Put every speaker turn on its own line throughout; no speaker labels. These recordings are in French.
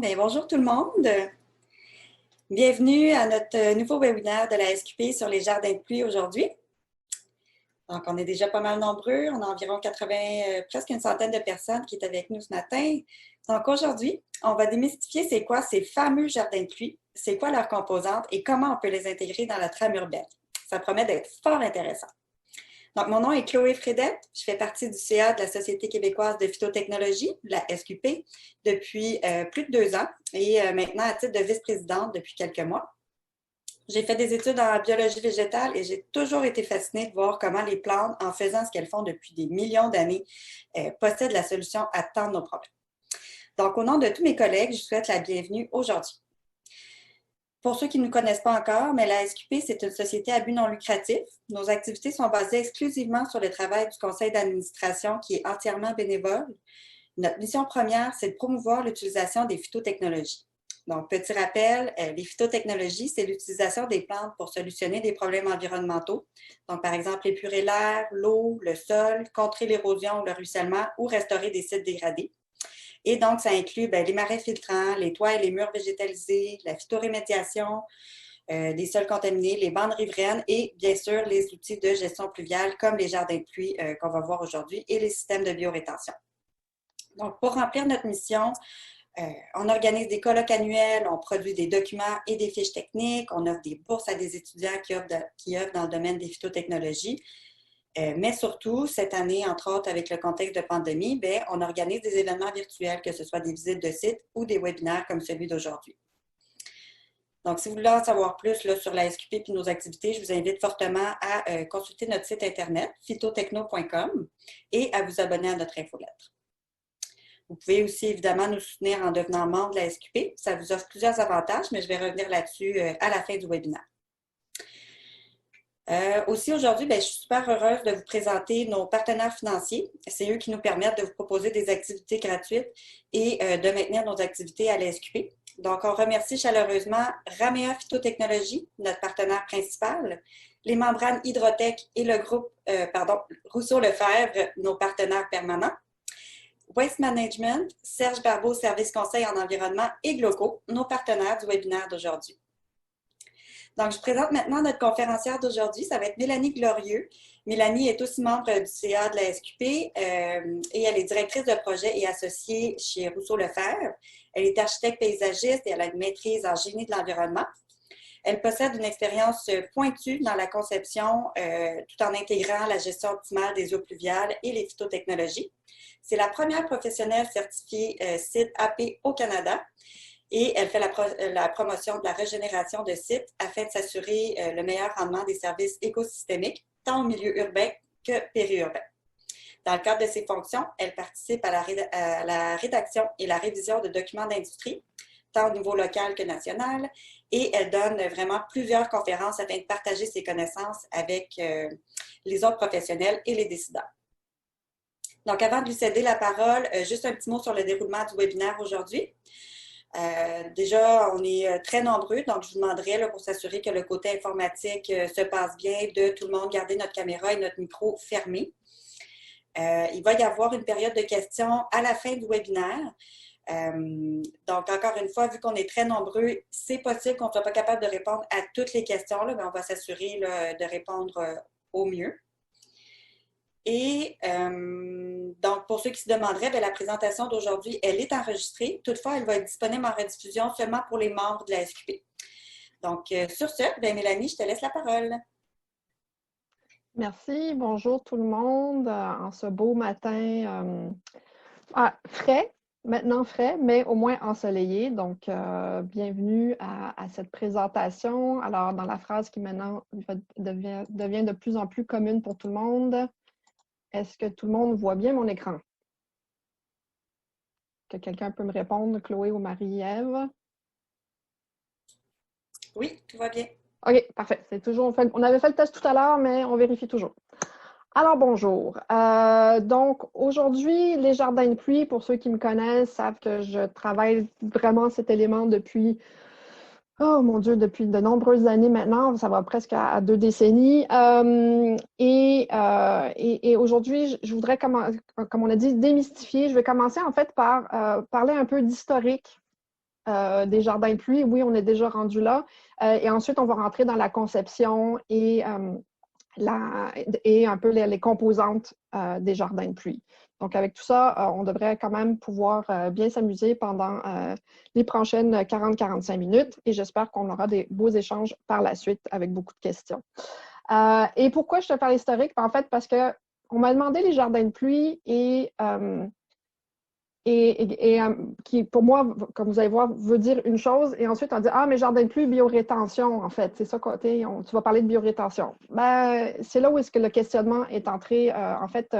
Bien, bonjour tout le monde. Bienvenue à notre nouveau webinaire de la SQP sur les jardins de pluie aujourd'hui. Donc, on est déjà pas mal nombreux. On a environ 80, presque une centaine de personnes qui est avec nous ce matin. Donc, aujourd'hui, on va démystifier c'est quoi ces fameux jardins de pluie, c'est quoi leurs composantes et comment on peut les intégrer dans la trame urbaine. Ça promet d'être fort intéressant. Donc, mon nom est Chloé Fredette. Je fais partie du CA de la Société québécoise de phytotechnologie, la SQP, depuis plus de 2 ans et maintenant à titre de vice-présidente depuis quelques mois. J'ai fait des études en biologie végétale et j'ai toujours été fascinée de voir comment les plantes, en faisant ce qu'elles font depuis des millions d'années, possèdent la solution à tant de nos problèmes. Donc, au nom de tous mes collègues, je souhaite la bienvenue aujourd'hui. Pour ceux qui ne nous connaissent pas encore, mais la SQP, c'est une société à but non lucratif. Nos activités sont basées exclusivement sur le travail du conseil d'administration qui est entièrement bénévole. Notre mission première, c'est de promouvoir l'utilisation des phytotechnologies. Donc, petit rappel, les phytotechnologies, c'est l'utilisation des plantes pour solutionner des problèmes environnementaux. Donc, par exemple, épurer l'air, l'eau, le sol, contrer l'érosion ou le ruissellement ou restaurer des sites dégradés. Et donc, ça inclut les marais filtrants, les toits et les murs végétalisés, la phytorémédiation, des sols contaminés, les bandes riveraines et, bien sûr, les outils de gestion pluviale comme les jardins de pluie qu'on va voir aujourd'hui et les systèmes de biorétention. Donc, pour remplir notre mission, on organise des colloques annuels, on produit des documents et des fiches techniques, on offre des bourses à des étudiants qui œuvrent dans le domaine des phytotechnologies. Mais surtout, cette année, entre autres, avec le contexte de pandémie, on organise des événements virtuels, que ce soit des visites de sites ou des webinaires comme celui d'aujourd'hui. Donc, si vous voulez en savoir plus là, sur la SQP et nos activités, je vous invite fortement à consulter notre site internet, phytotechno.com, et à vous abonner à notre infolettre. Vous pouvez aussi évidemment nous soutenir en devenant membre de la SQP. Ça vous offre plusieurs avantages, mais je vais revenir là-dessus à la fin du webinaire. Aussi aujourd'hui, je suis super heureuse de vous présenter nos partenaires financiers. C'est eux qui nous permettent de vous proposer des activités gratuites et de maintenir nos activités à la SQP. Donc, on remercie chaleureusement Ramea Phytotechnologies, notre partenaire principal, les membranes Hydrotech et le groupe Rousseau-Lefebvre, nos partenaires permanents, Waste Management, Serge Barbeau, Service Conseil en environnement et Gloco, nos partenaires du webinaire d'aujourd'hui. Donc, je présente maintenant notre conférencière d'aujourd'hui. Ça va être Mélanie Glorieux. Mélanie est aussi membre du CA de la SQP et elle est directrice de projet et associée chez Rousseau-Lefebvre. Elle est architecte paysagiste et elle a une maîtrise en génie de l'environnement. Elle possède une expérience pointue dans la conception tout en intégrant la gestion optimale des eaux pluviales et les phytotechnologies. C'est la première professionnelle certifiée site AP au Canada. Et elle fait la promotion de la régénération de sites afin de s'assurer le meilleur rendement des services écosystémiques, tant au milieu urbain que périurbain. Dans le cadre de ses fonctions, elle participe à la rédaction et la révision de documents d'industrie, tant au niveau local que national, et elle donne vraiment plusieurs conférences afin de partager ses connaissances avec les autres professionnels et les décideurs. Donc, avant de lui céder la parole, juste un petit mot sur le déroulement du webinaire aujourd'hui. Déjà, on est très nombreux, donc je vous demanderais là, pour s'assurer que le côté informatique se passe bien, de tout le monde garder notre caméra et notre micro fermés. Il va y avoir une période de questions à la fin du webinaire. Donc, encore une fois, vu qu'on est très nombreux, c'est possible qu'on ne soit pas capable de répondre à toutes les questions, là, mais on va s'assurer de répondre au mieux. Et donc, pour ceux qui se demanderaient, la présentation d'aujourd'hui, elle est enregistrée. Toutefois, elle va être disponible en rediffusion seulement pour les membres de la SQP. Donc, sur ce, Mélanie, je te laisse la parole.
Merci. Bonjour tout le monde. En ce beau matin frais, maintenant frais, mais au moins ensoleillé. Donc, bienvenue à cette présentation. Alors, dans la phrase qui maintenant devient de plus en plus commune pour tout le monde, est-ce que tout le monde voit bien mon écran? Que quelqu'un peut me répondre, Chloé ou Marie-Ève?
Oui, tout va bien.
OK, parfait. C'est toujours, on avait fait le test tout à l'heure, mais on vérifie toujours. Alors, bonjour. Donc, aujourd'hui, les jardins de pluie, pour ceux qui me connaissent, savent que je travaille vraiment cet élément depuis, oh mon Dieu, depuis de nombreuses années maintenant. Ça va presque à 2 décennies. Et aujourd'hui, je voudrais, comme on a dit, démystifier. Je vais commencer en fait par parler un peu d'historique des jardins de pluie. Oui, on est déjà rendu là. Et ensuite, on va rentrer dans la conception et un peu les composantes des jardins de pluie. Donc, avec tout ça, on devrait quand même pouvoir bien s'amuser pendant les prochaines 40-45 minutes et j'espère qu'on aura des beaux échanges par la suite avec beaucoup de questions. Et pourquoi je te parle historique? En fait, parce qu'on m'a demandé les jardins de pluie qui, pour moi, comme vous allez voir, veut dire une chose, et ensuite on dit « Ah, mais jardin de pluie, biorétention, en fait. » C'est ça, côté, tu vas parler de biorétention. Ben, c'est là où est-ce que le questionnement est entré. En fait,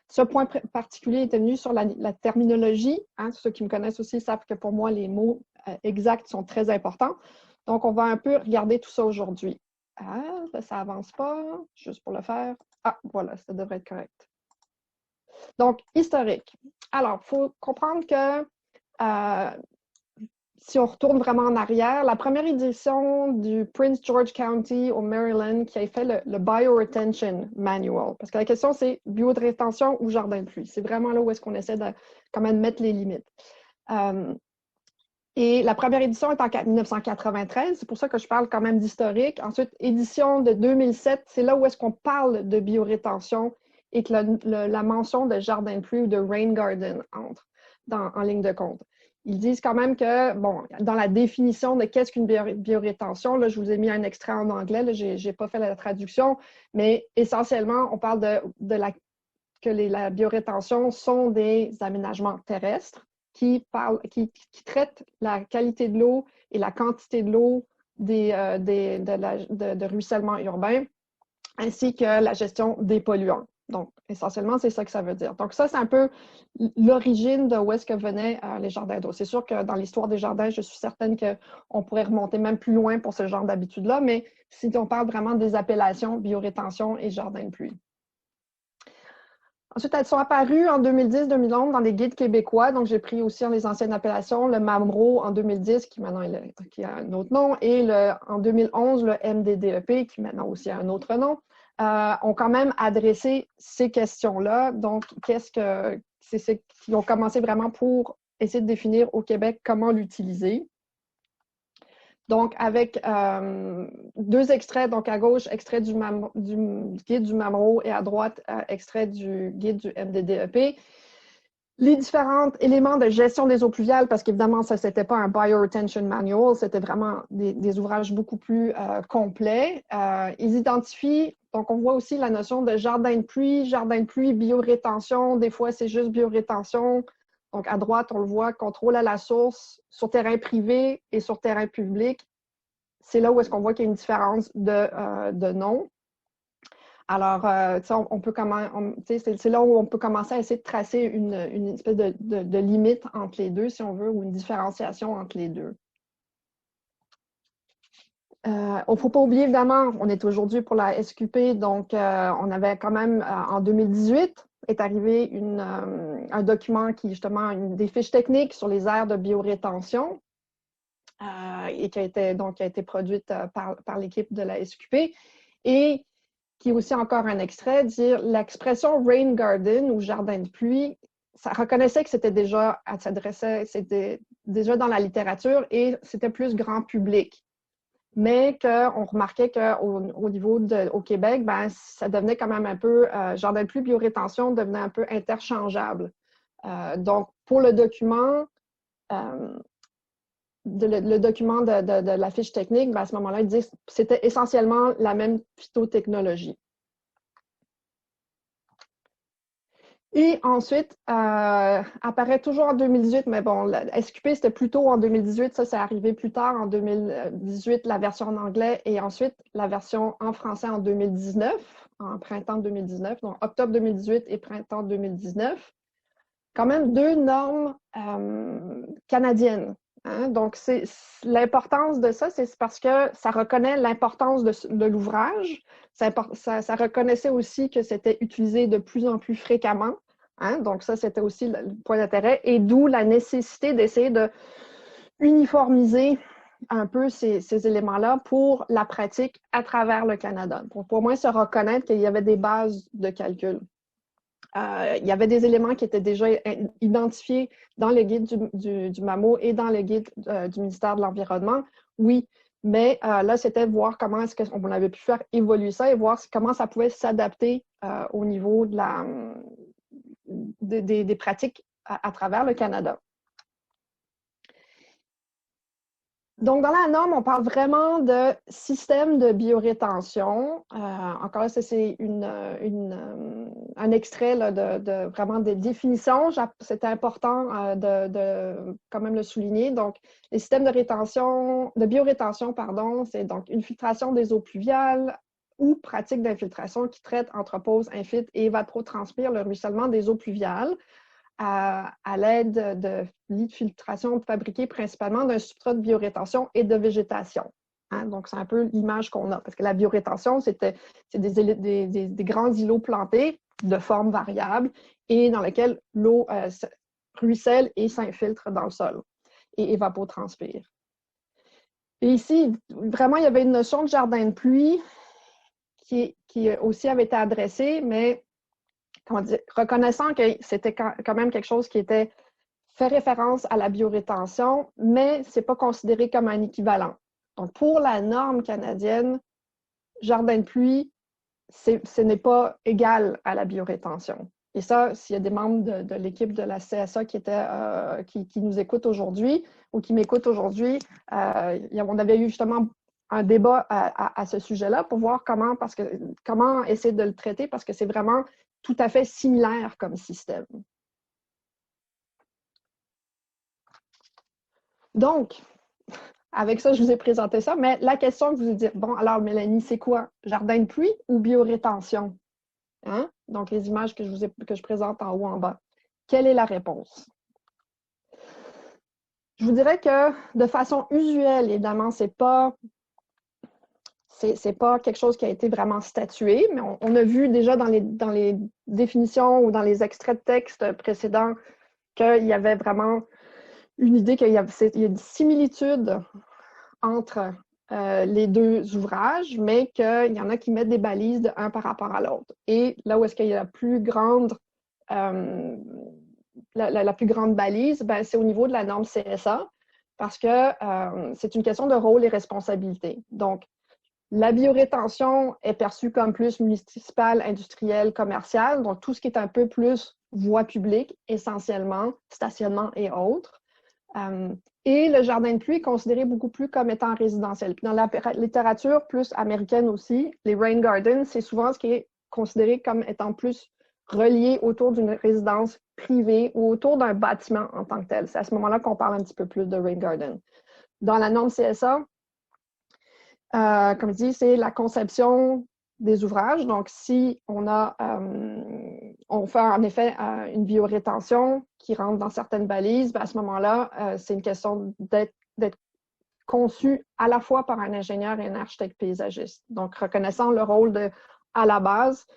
ce point particulier est venu sur la terminologie. Hein. Ceux qui me connaissent aussi savent que pour moi, les mots exacts sont très importants. Donc, on va un peu regarder tout ça aujourd'hui. Ah, ça avance pas, juste pour le faire. Ah, voilà, ça devrait être correct. Donc, historique. Alors, il faut comprendre que si on retourne vraiment en arrière, la première édition du Prince George County au Maryland qui a fait le Bioretention Manual, parce que la question c'est bio de rétention ou jardin de pluie. C'est vraiment là où est-ce qu'on essaie de quand même mettre les limites. Et la première édition est en 1993, c'est pour ça que je parle quand même d'historique. Ensuite, édition de 2007, c'est là où est-ce qu'on parle de biorétention et que la mention de jardin de pluie ou de rain garden entre en ligne de compte. Ils disent quand même que, bon, dans la définition de qu'est-ce qu'une biorétention, là, je vous ai mis un extrait en anglais, je n'ai pas fait la traduction, mais essentiellement, on parle que la biorétention sont des aménagements terrestres qui traitent la qualité de l'eau et la quantité de l'eau de ruissellement urbain, ainsi que la gestion des polluants. Donc, essentiellement, c'est ça que ça veut dire. Donc, ça, c'est un peu l'origine de où est-ce que venaient les jardins d'eau. C'est sûr que dans l'histoire des jardins, je suis certaine qu'on pourrait remonter même plus loin pour ce genre d'habitude-là, mais si on parle vraiment des appellations biorétention et jardin de pluie. Ensuite, elles sont apparues en 2010-2011 dans les guides québécois. Donc, j'ai pris aussi les anciennes appellations, le MAMRO en 2010, qui maintenant qui a un autre nom, et en 2011, le MDDEP, qui maintenant aussi a un autre nom, ont quand même adressé ces questions-là. Donc, c'est qui ont commencé vraiment pour essayer de définir au Québec comment l'utiliser. Donc, avec deux extraits, donc à gauche, extrait du guide du MAMRO et à droite, extrait du guide du MDDEP. Les différents éléments de gestion des eaux pluviales, parce qu'évidemment, ça, c'était pas un Bioretention Manual, c'était vraiment des ouvrages beaucoup plus complets. Ils identifient, donc on voit aussi la notion de jardin de pluie, biorétention, des fois c'est juste biorétention. Donc, à droite, on le voit, contrôle à la source sur terrain privé et sur terrain public. C'est là où est-ce qu'on voit qu'il y a une différence de nom. Alors, c'est là où on peut commencer à essayer de tracer une espèce de limite entre les deux, si on veut, ou une différenciation entre les deux. Il ne faut pas oublier, évidemment, on est aujourd'hui pour la SQP, donc on avait quand même, en 2018, est arrivé un document qui, justement, des fiches techniques sur les aires de biorétention et qui a été produite par l'équipe de la SQP et qui est aussi encore un extrait, dire l'expression rain garden ou jardin de pluie, ça reconnaissait que c'était déjà dans la littérature et c'était plus grand public. Mais qu'on remarquait qu'au niveau au Québec, ben, ça devenait quand même un peu, jardin de pluie, biorétention devenait un peu interchangeable. Donc, pour le document, le document de la fiche technique, ben, à ce moment-là, il dit que c'était essentiellement la même phytotechnologie. Et ensuite, apparaît toujours en 2018, mais bon, la SQP, c'était plutôt en 2018, ça, c'est arrivé plus tard, en 2018, la version en anglais, et ensuite, la version en français en 2019, en printemps 2019, donc octobre 2018 et printemps 2019. Quand même deux normes canadiennes. Hein? Donc, l'importance de ça, c'est parce que ça reconnaît l'importance de l'ouvrage. Ça reconnaissait aussi que c'était utilisé de plus en plus fréquemment. Hein? Donc, ça, c'était aussi le point d'intérêt. Et d'où la nécessité d'essayer de uniformiser un peu ces éléments-là pour la pratique à travers le Canada. Pour au moins se reconnaître qu'il y avait des bases de calcul. il y avait des éléments qui étaient déjà identifiés dans le guide du MAMO et dans le guide du ministère de l'Environnement, oui. Mais là, c'était voir comment est-ce qu'on avait pu faire évoluer ça et voir comment ça pouvait s'adapter au niveau des pratiques à travers le Canada. Donc, dans la norme, on parle vraiment de système de biorétention. Encore là, c'est un extrait là, de vraiment des définitions. C'est important de quand même le souligner. Donc, les systèmes de biorétention, pardon, c'est donc une filtration des eaux pluviales ou pratique d'infiltration qui traite, entrepose, infiltre et évapotranspire le ruissellement des eaux pluviales à l'aide de lits de filtration fabriqués principalement d'un substrat de biorétention et de végétation. Hein? Donc, c'est un peu l'image qu'on a, parce que la biorétention, c'est des grands îlots plantés de forme variable et dans lesquels l'eau ruisselle et s'infiltre dans le sol et évapotranspire. Et ici, vraiment, il y avait une notion de jardin de pluie qui aussi avait été adressée, mais comment dire, reconnaissant que c'était quand même quelque chose qui était fait référence à la biorétention, mais ce n'est pas considéré comme un équivalent. Donc, pour la norme canadienne, jardin de pluie, ce n'est pas égal à la biorétention. Et ça, s'il y a des membres de l'équipe de la CSA qui nous écoutent aujourd'hui ou qui m'écoutent aujourd'hui, on avait eu justement un débat à ce sujet-là pour voir comment essayer de le traiter, parce que c'est vraiment tout à fait similaire comme système. Donc, avec ça, je vous ai présenté ça, mais la question que vous allez dire, bon, alors Mélanie, c'est quoi? Jardin de pluie ou biorétention? Hein? Donc, les images que je présente en haut en bas. Quelle est la réponse? Je vous dirais que de façon usuelle, évidemment, c'est pas quelque chose qui a été vraiment statué, mais on a vu déjà dans les définitions ou dans les extraits de texte précédents qu'il y avait vraiment une idée qu'il y a une similitude entre les deux ouvrages, mais qu'il y en a qui mettent des balises de un par rapport à l'autre. Et là où est-ce qu'il y a la plus grande balise, ben, c'est au niveau de la norme CSA, parce que c'est une question de rôle et responsabilité. Donc, la biorétention est perçue comme plus municipale, industrielle, commerciale, donc tout ce qui est un peu plus voie publique, essentiellement, stationnement et autres. Et le jardin de pluie est considéré beaucoup plus comme étant résidentiel. Puis dans la littérature plus américaine aussi, les rain gardens, c'est souvent ce qui est considéré comme étant plus relié autour d'une résidence privée ou autour d'un bâtiment en tant que tel. C'est à ce moment-là qu'on parle un petit peu plus de rain garden. Dans la norme CSA, comme je dis, c'est la conception des ouvrages. Donc, si on fait en effet une biorétention qui rentre dans certaines balises, ben à ce moment-là, c'est une question d'être conçu à la fois par un ingénieur et un architecte paysagiste. Donc, reconnaissant le rôle à la base,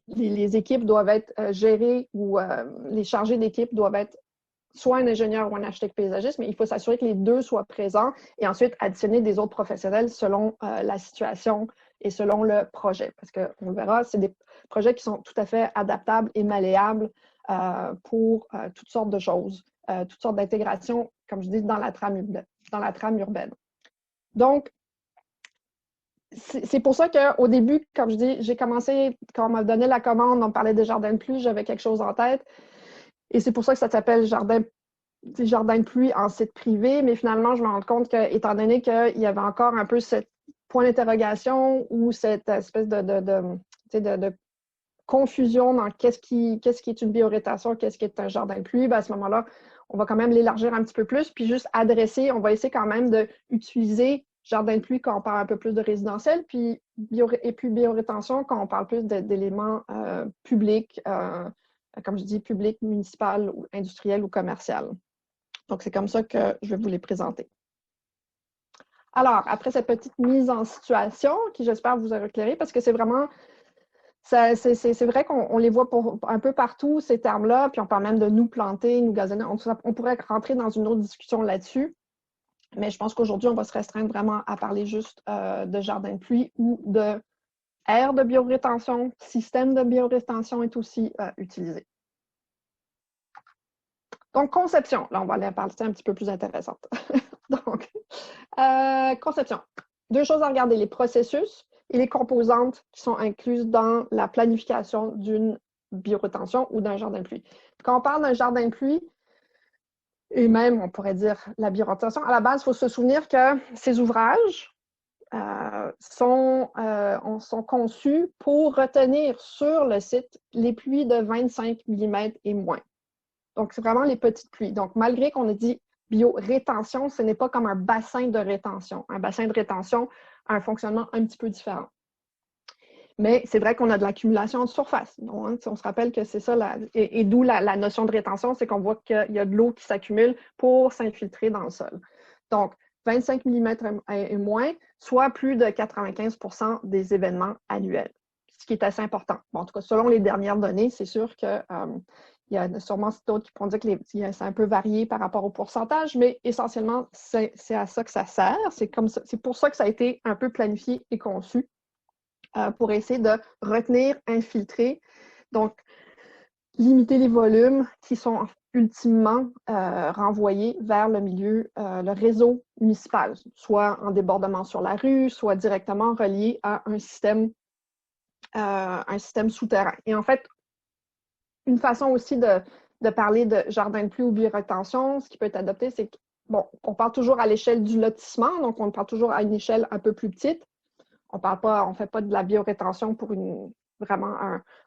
les équipes doivent être gérées ou les chargés d'équipe doivent être soit un ingénieur ou un architecte paysagiste, mais il faut s'assurer que les deux soient présents et ensuite additionner des autres professionnels selon la situation et selon le projet. Parce qu'on le verra, c'est des projets qui sont tout à fait adaptables et malléables pour toutes sortes de choses, toutes sortes d'intégrations, comme je dis, dans la trame urbaine. Donc, c'est pour ça qu'au début, comme je dis, j'ai commencé, quand on m'a donné la commande, on me parlait des jardins de pluie, j'avais quelque chose en tête. Et c'est pour ça que ça s'appelle jardin de pluie en site privé. Mais finalement, je me rends compte que, étant donné qu'il y avait encore un peu ce point d'interrogation ou cette espèce de confusion dans qu'est-ce qui est une biorétention, qu'est-ce qui est un jardin de pluie, ben à ce moment-là, on va quand même l'élargir un petit peu plus, puis juste adresser, on va essayer quand même d'utiliser jardin de pluie quand on parle un peu plus de résidentiel, puis biorétention quand on parle plus d'éléments publics, comme je dis, public, municipal, industriel ou commercial. Donc, c'est comme ça que je vais vous les présenter. Alors, après cette petite mise en situation, qui j'espère vous a éclairé, parce que c'est vraiment, c'est vrai qu'on les voit un peu partout, ces termes-là, puis on parle même de nous planter, nous gazonner. On pourrait rentrer dans une autre discussion là-dessus, mais je pense qu'aujourd'hui, on va se restreindre vraiment à parler juste de jardin de pluie ou de aire de biorétention, système de biorétention est aussi utilisé. Donc, conception. Là, on va aller parler un petit peu plus intéressante. Donc, conception. Deux choses à regarder, les processus et les composantes qui sont incluses dans la planification d'une biorétention ou d'un jardin de pluie. Quand on parle d'un jardin de pluie, et même, on pourrait dire la biorétention, à la base, il faut se souvenir que ces ouvrages sont conçus pour retenir sur le site les pluies de 25 mm et moins. Donc, c'est vraiment les petites pluies. Donc, malgré qu'on ait dit biorétention, ce n'est pas comme un bassin de rétention. Un bassin de rétention a un fonctionnement un petit peu différent. Mais c'est vrai qu'on a de l'accumulation de surface. Donc, on se rappelle que c'est ça, et d'où la notion de rétention, c'est qu'on voit qu'il y a de l'eau qui s'accumule pour s'infiltrer dans le sol. Donc, 25 mm et moins, soit plus de 95 % des événements annuels, ce qui est assez important. Bon, en tout cas, selon les dernières données, c'est sûr que il y a sûrement d'autres qui pourront dire que c'est un peu varié par rapport au pourcentage, mais essentiellement, c'est à ça que ça sert. C'est pour ça que ça a été un peu planifié et conçu pour essayer de retenir, infiltrer, donc limiter les volumes qui sont ultimement renvoyés vers le milieu, le réseau municipal, soit en débordement sur la rue, soit directement relié à un système souterrain. Et en fait, une façon aussi de parler de jardin de pluie ou biorétention, ce qui peut être adopté, c'est que, bon, on parle toujours à l'échelle du lotissement, donc on parle toujours à une échelle un peu plus petite. On ne fait pas de la biorétention pour vraiment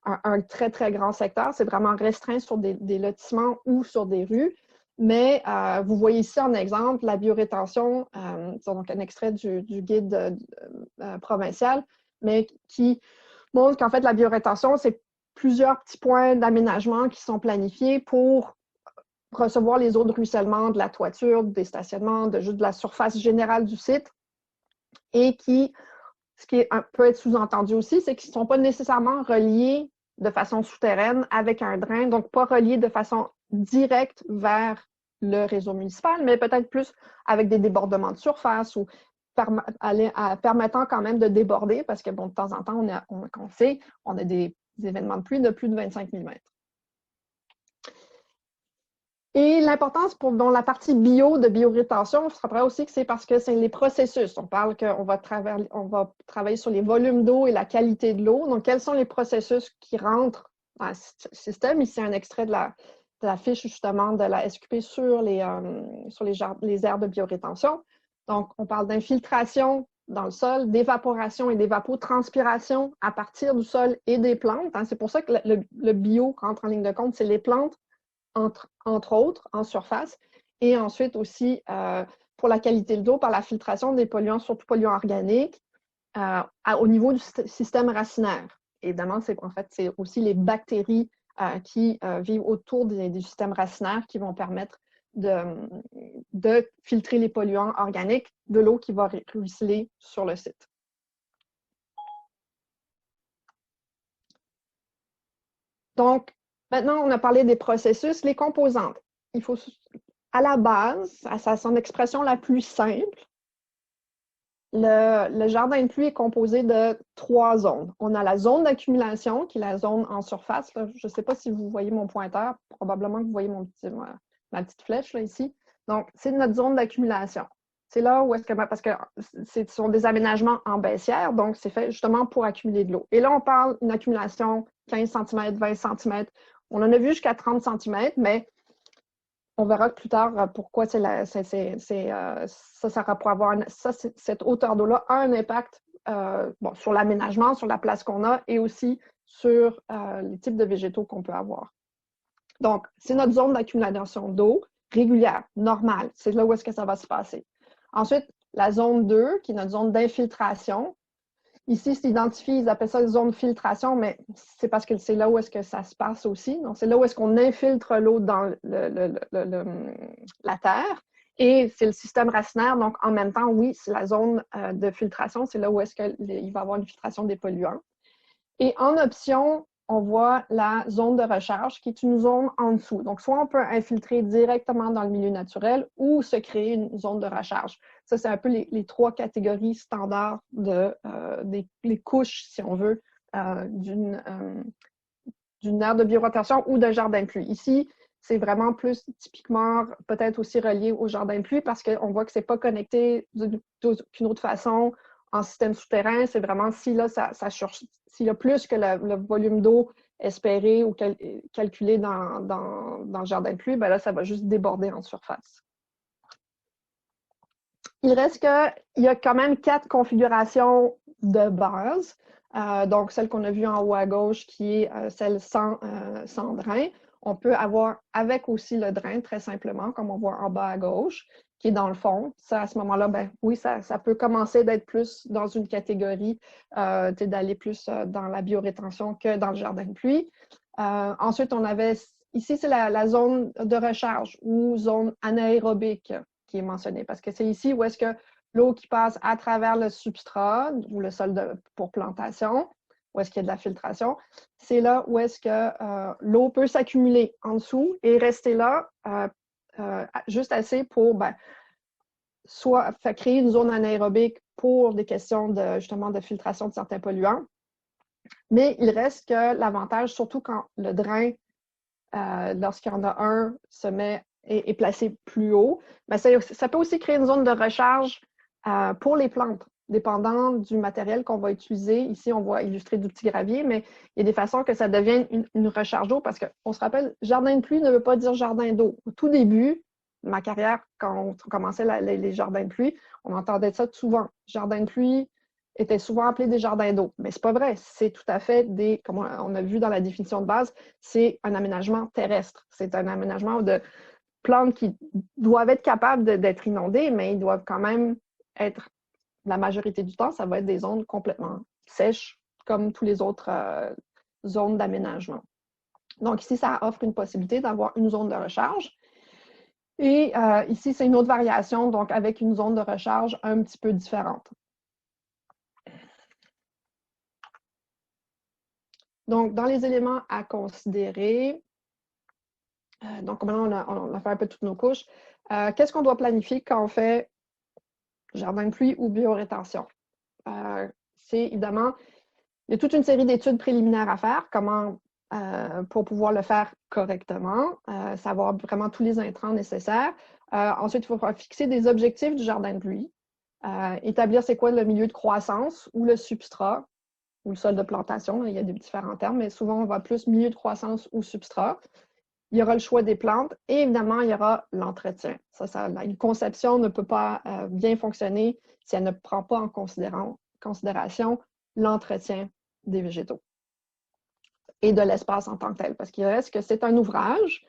un très, très grand secteur. C'est vraiment restreint sur des lotissements ou sur des rues. Mais vous voyez ici en exemple la biorétention, c'est donc un extrait du guide provincial, mais qui montre qu'en fait, la biorétention, c'est plusieurs petits points d'aménagement qui sont planifiés pour recevoir les eaux de ruissellement de la toiture, des stationnements, juste de la surface générale du site, et ce qui peut être sous-entendu aussi, c'est qu'ils ne sont pas nécessairement reliés de façon souterraine avec un drain, donc pas reliés de façon directe vers le réseau municipal, mais peut-être plus avec des débordements de surface ou permettant quand même de déborder, parce que bon, de temps en temps, on a des événements de pluie de plus de 25 mm. Et l'importance dans la partie de biorétention, on se rappellera aussi que c'est parce que c'est les processus. On parle qu'on va travailler sur les volumes d'eau et la qualité de l'eau. Donc, quels sont les processus qui rentrent dans le système? Ici, un extrait de la fiche justement de la SQP sur les aires de biorétention. Donc, on parle d'infiltration dans le sol, d'évaporation et d'évapotranspiration à partir du sol et des plantes. C'est pour ça que le bio rentre en ligne de compte, c'est les plantes, entre autres, en surface. Et ensuite aussi, pour la qualité de l'eau, par la filtration des polluants, surtout polluants organiques, au niveau du système racinaire. Évidemment, c'est aussi les bactéries qui vivent autour du système racinaire qui vont permettre de filtrer les polluants organiques de l'eau qui va ruisseler sur le site. Donc, maintenant, on a parlé des processus, les composantes. Il faut, à la base, à son expression la plus simple, le jardin de pluie est composé de 3 zones. On a la zone d'accumulation, qui est la zone en surface. Là. Je ne sais pas si vous voyez mon pointeur. Probablement que vous voyez ma petite flèche là, ici. Donc, c'est notre zone d'accumulation. C'est là où est-ce que... Parce que ce sont des aménagements en baissière, donc c'est fait justement pour accumuler de l'eau. Et là, on parle d'une accumulation 15 cm, 20 cm. On en a vu jusqu'à 30 cm, mais on verra plus tard pourquoi cette hauteur d'eau-là a un impact sur l'aménagement, sur la place qu'on a et aussi sur les types de végétaux qu'on peut avoir. Donc, c'est notre zone d'accumulation d'eau régulière, normale. C'est là où est-ce que ça va se passer. Ensuite, la zone 2, qui est notre zone d'infiltration. Ici, c'est identifié, ils appellent ça zone de filtration, mais c'est parce que c'est là où est-ce que ça se passe aussi. Donc, c'est là où est-ce qu'on infiltre l'eau dans la terre. Et c'est le système racinaire. Donc, en même temps, oui, c'est la zone de filtration. C'est là où est-ce qu'il va y avoir une filtration des polluants. Et en option, on voit la zone de recharge qui est une zone en dessous. Donc, soit on peut infiltrer directement dans le milieu naturel ou se créer une zone de recharge. Ça, c'est un peu les trois catégories standards des couches, si on veut, d'une aire de biorétention ou d'un jardin de pluie. Ici, c'est vraiment plus typiquement peut-être aussi relié au jardin de pluie parce qu'on voit que ce n'est pas connecté d'aucune autre façon en système souterrain. C'est vraiment si là, s'il y a plus que le volume d'eau espéré ou calculé dans le jardin de pluie, ben là, ça va juste déborder en surface. Il reste qu'il y a quand même 4 configurations de base. Donc, celle qu'on a vue en haut à gauche, qui est celle sans drain. On peut avoir avec aussi le drain, très simplement, comme on voit en bas à gauche, qui est dans le fond. Ça, à ce moment-là, ben oui, ça peut commencer d'être plus dans une catégorie, d'aller plus dans la biorétention que dans le jardin de pluie. Ensuite, on avait, ici, c'est la zone de recharge ou zone anaérobique qui est mentionnée, parce que c'est ici où est-ce que l'eau qui passe à travers le substrat ou le sol pour plantation, où est-ce qu'il y a de la filtration, c'est là où est-ce que l'eau peut s'accumuler en dessous et rester là juste assez pour soit créer une zone anaérobique pour des questions justement de filtration de certains polluants, mais il reste que l'avantage, surtout quand le drain, lorsqu'il y en a un, est placé plus haut, mais ça peut aussi créer une zone de recharge pour les plantes, dépendant du matériel qu'on va utiliser. Ici, on voit illustrer du petit gravier, mais il y a des façons que ça devienne une recharge d'eau parce qu'on se rappelle, jardin de pluie ne veut pas dire jardin d'eau. Au tout début de ma carrière, quand on commençait les jardins de pluie, on entendait ça souvent. Jardin de pluie étaient souvent appelés des jardins d'eau. Mais c'est pas vrai. C'est tout à fait comme on a vu dans la définition de base, c'est un aménagement terrestre. C'est un aménagement de plantes qui doivent être capables d'être inondées, mais ils doivent quand même être, la majorité du temps, ça va être des zones complètement sèches, comme tous les autres zones d'aménagement. Donc ici, ça offre une possibilité d'avoir une zone de recharge. Et ici, c'est une autre variation, donc avec une zone de recharge un petit peu différente. Donc, dans les éléments à considérer, donc maintenant, on a fait un peu toutes nos couches. Qu'est-ce qu'on doit planifier quand on fait jardin de pluie ou biorétention? C'est évidemment, il y a toute une série d'études préliminaires à faire, pour pouvoir le faire correctement, savoir vraiment tous les intrants nécessaires. Ensuite, il faut fixer des objectifs du jardin de pluie, établir c'est quoi le milieu de croissance ou le substrat, ou le sol de plantation, il y a des différents termes, mais souvent on va plus milieu de croissance ou substrat. Il y aura le choix des plantes et évidemment, il y aura l'entretien. Une conception ne peut pas bien fonctionner si elle ne prend pas en considération l'entretien des végétaux et de l'espace en tant que tel. Parce qu'il reste que c'est un ouvrage.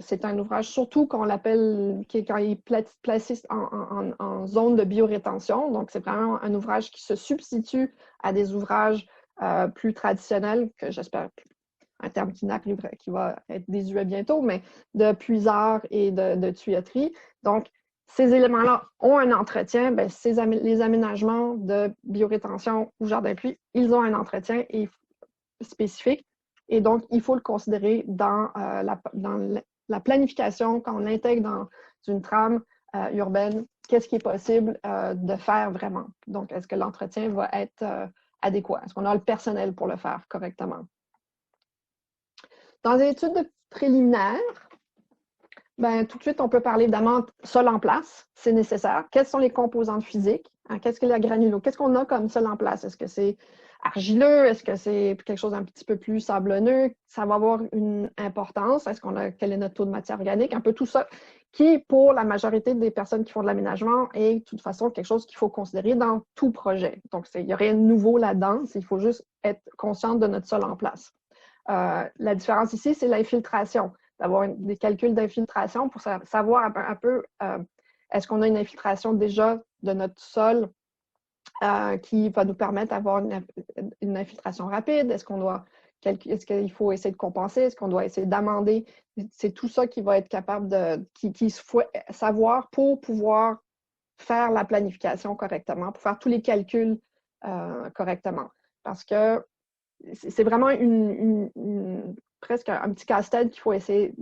C'est un ouvrage surtout qu'on l'appelle, quand il est placé en zone de biorétention. Donc, c'est vraiment un ouvrage qui se substitue à des ouvrages plus traditionnels, que j'espère, un terme qui va être désuet bientôt, mais de puisard et de tuyauterie. Donc, ces éléments-là ont un entretien. Bien, les aménagements de biorétention ou jardin de pluie, ils ont un entretien spécifique. Et donc, il faut le considérer dans la planification, quand on l'intègre dans une trame urbaine, qu'est-ce qui est possible de faire vraiment. Donc, est-ce que l'entretien va être adéquat? Est-ce qu'on a le personnel pour le faire correctement? Dans les études préliminaires, ben, tout de suite, on peut parler évidemment sol en place, c'est nécessaire. Quelles sont les composantes physiques? Hein, qu'est-ce que la granulo? Qu'est-ce qu'on a comme sol en place? Est-ce que c'est argileux? Est-ce que c'est quelque chose d'un petit peu plus sablonneux? Ça va avoir une importance. Quel est notre taux de matière organique? Un peu tout ça qui, pour la majorité des personnes qui font de l'aménagement, est de toute façon quelque chose qu'il faut considérer dans tout projet. Donc, il n'y a rien de nouveau là-dedans. Il faut juste être conscient de notre sol en place. La différence ici, c'est l'infiltration, d'avoir des calculs d'infiltration pour savoir un peu est-ce qu'on a une infiltration déjà de notre sol qui va nous permettre d'avoir une infiltration rapide. Est-ce qu'il faut essayer de compenser? Est-ce qu'on doit essayer d'amender? C'est tout ça qui va être capable qu'il faut savoir pour pouvoir faire la planification correctement, pour faire tous les calculs correctement. Parce que c'est vraiment presque un petit casse-tête qu'il faut essayer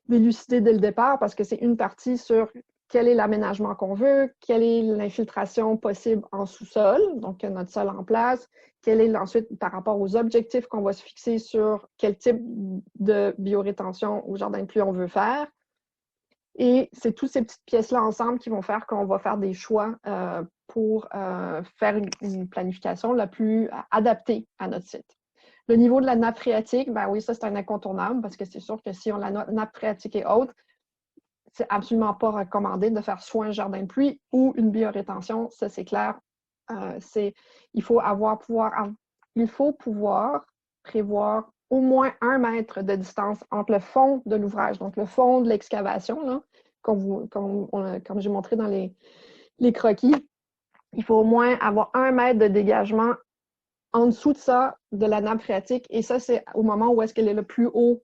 d'élucider dès le départ parce que c'est une partie sur quel est l'aménagement qu'on veut, quelle est l'infiltration possible en sous-sol, donc notre sol en place, quel est ensuite par rapport aux objectifs qu'on va se fixer sur quel type de biorétention au jardin de pluie on veut faire. Et c'est toutes ces petites pièces-là ensemble qui vont faire qu'on va faire des choix pour faire une planification la plus adaptée à notre site. Le niveau de la nappe phréatique, ben oui, ça c'est un incontournable parce que c'est sûr que si la nappe phréatique est haute, c'est absolument pas recommandé de faire soit un jardin de pluie ou une biorétention, ça c'est clair. Il faut pouvoir prévoir au moins 1 mètre de distance entre le fond de l'ouvrage, donc le fond de l'excavation, comme j'ai montré dans les croquis. Il faut au moins avoir 1 mètre de dégagement en dessous de ça, de la nappe phréatique, et ça, c'est au moment où est-ce qu'elle est le plus haut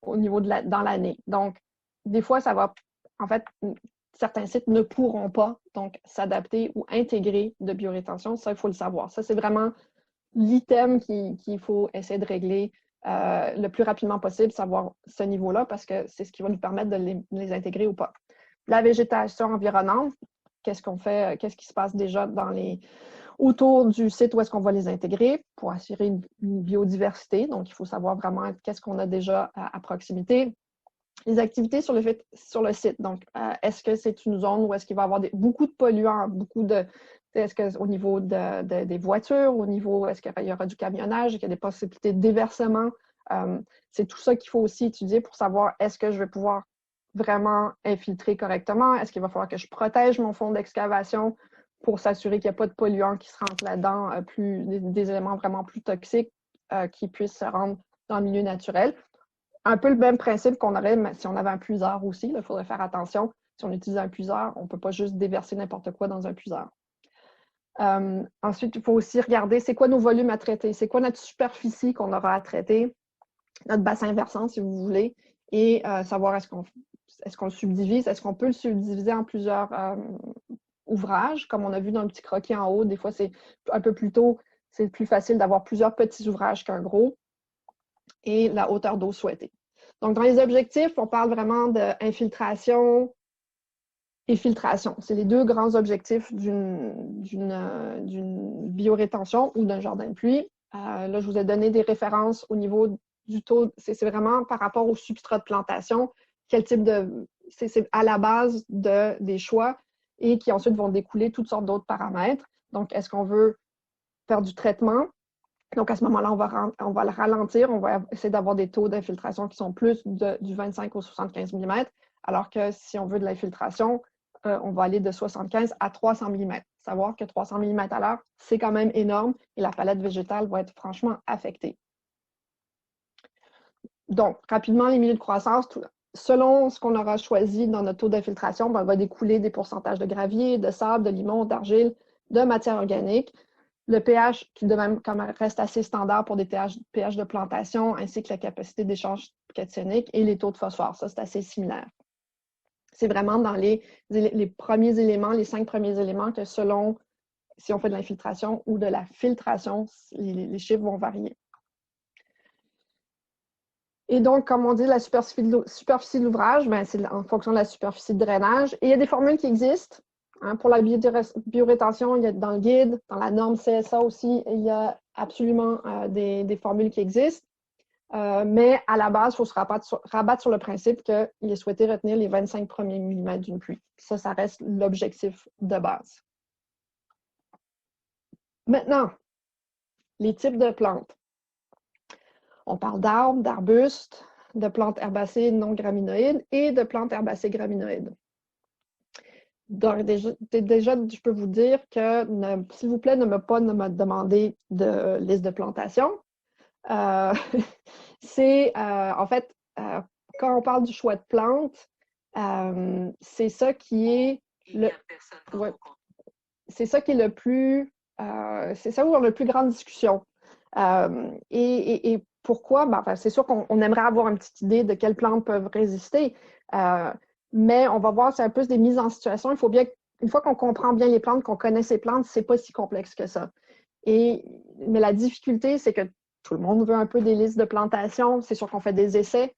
au niveau dans l'année. Donc, des fois, ça va, en fait, certains sites ne pourront pas donc s'adapter ou intégrer de biorétention. Ça, il faut le savoir. Ça, c'est vraiment l'item qu'il faut essayer de régler le plus rapidement possible, savoir ce niveau-là, parce que c'est ce qui va nous permettre de les intégrer ou pas. La végétation environnante, qu'est-ce qu'on fait, qu'est-ce qui se passe déjà autour du site où est-ce qu'on va les intégrer pour assurer une biodiversité. Donc, il faut savoir vraiment qu'est-ce qu'on a déjà à proximité. Les activités sur le site. Donc, est-ce que c'est une zone où est-ce qu'il va y avoir beaucoup de polluants, est-ce qu'au niveau des voitures, au niveau, est-ce qu'il y aura du camionnage, est-ce qu'il y a des possibilités de déversement? C'est tout ça qu'il faut aussi étudier pour savoir est-ce que je vais pouvoir vraiment infiltrer correctement? Est-ce qu'il va falloir que je protège mon fond d'excavation pour s'assurer qu'il n'y a pas de polluants qui se rentrent là-dedans, des éléments vraiment plus toxiques qui puissent se rendre dans le milieu naturel? Un peu le même principe qu'on aurait si on avait un puiseur aussi. Il faudrait faire attention. Si on utilise un puiseur, on ne peut pas juste déverser n'importe quoi dans un puiseur. Ensuite, il faut aussi regarder c'est quoi nos volumes à traiter, c'est quoi notre superficie qu'on aura à traiter, notre bassin versant, si vous voulez, et savoir est-ce qu'on le subdivise, est-ce qu'on peut le subdiviser en plusieurs ouvrages, comme on a vu dans le petit croquis en haut. Des fois, c'est un peu plus tôt, c'est plus facile d'avoir plusieurs petits ouvrages qu'un gros, et la hauteur d'eau souhaitée. Donc, dans les objectifs, on parle vraiment d'infiltration et filtration. C'est les deux grands objectifs d'une biorétention ou d'un jardin de pluie. Là, je vous ai donné des références au niveau du taux. C'est vraiment par rapport au substrat de plantation, quel type de... C'est à la base des choix et qui ensuite vont découler toutes sortes d'autres paramètres. Donc, est-ce qu'on veut faire du traitement? Donc, à ce moment-là, on va le ralentir. On va essayer d'avoir des taux d'infiltration qui sont plus du 25 au 75 mm, alors que si on veut de l'infiltration, on va aller de 75 à 300 mm. Savoir que 300 mm à l'heure, c'est quand même énorme et la palette végétale va être franchement affectée. Donc, rapidement, les milieux de croissance, selon ce qu'on aura choisi dans notre taux d'infiltration, on va découler des pourcentages de gravier, de sable, de limon, d'argile, de matière organique. Le pH, qui de même reste assez standard pour des pH de plantation, ainsi que la capacité d'échange cationique et les taux de phosphore. Ça, c'est assez similaire. C'est vraiment dans les premiers éléments, les 5 premiers éléments que selon si on fait de l'infiltration ou de la filtration, les chiffres vont varier. Et donc, comme on dit, la superficie de l'ouvrage, c'est en fonction de la superficie de drainage. Et il y a des formules qui existent. Pour la biorétention, il y a dans le guide, dans la norme CSA aussi, il y a absolument des formules qui existent. Mais à la base, il faut se rabattre sur le principe qu'il est souhaité retenir les 25 premiers millimètres d'une pluie. Ça reste l'objectif de base. Maintenant, les types de plantes. On parle d'arbres, d'arbustes, de plantes herbacées non graminoïdes et de plantes herbacées graminoïdes. Donc, déjà, je peux vous dire que, s'il vous plaît, ne me demander de liste de plantation. C'est, en fait, quand on parle du choix de plantes, c'est ça qui est c'est ça qui est le plus... c'est ça où on a le plus grande discussion. Et pourquoi? C'est sûr qu'on aimerait avoir une petite idée de quelles plantes peuvent résister. Mais on va voir, c'est un peu des mises en situation. Il faut bien, une fois qu'on comprend bien les plantes, qu'on connaît ces plantes, c'est pas si complexe que ça. Mais la difficulté, c'est que tout le monde veut un peu des listes de plantation. C'est sûr qu'on fait des essais,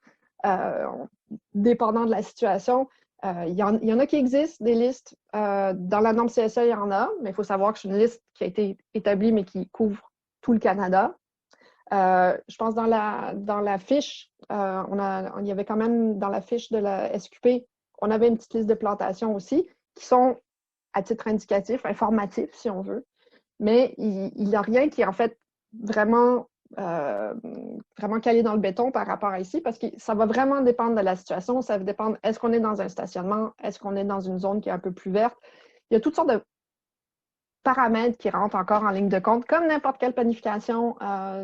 dépendant de la situation. Il y en a qui existent, des listes. Dans la norme CSA, il y en a, mais il faut savoir que c'est une liste qui a été établie, mais qui couvre tout le Canada. Je pense dans la fiche, il y avait quand même dans la fiche de la SQP, on avait une petite liste de plantations aussi, qui sont à titre indicatif, informatif si on veut, mais il n'y a rien qui est en fait vraiment calé dans le béton par rapport à ici, parce que ça va vraiment dépendre de la situation. Ça va dépendre, est-ce qu'on est dans un stationnement, est-ce qu'on est dans une zone qui est un peu plus verte. Il y a toutes sortes de paramètres qui rentrent encore en ligne de compte, comme n'importe quelle planification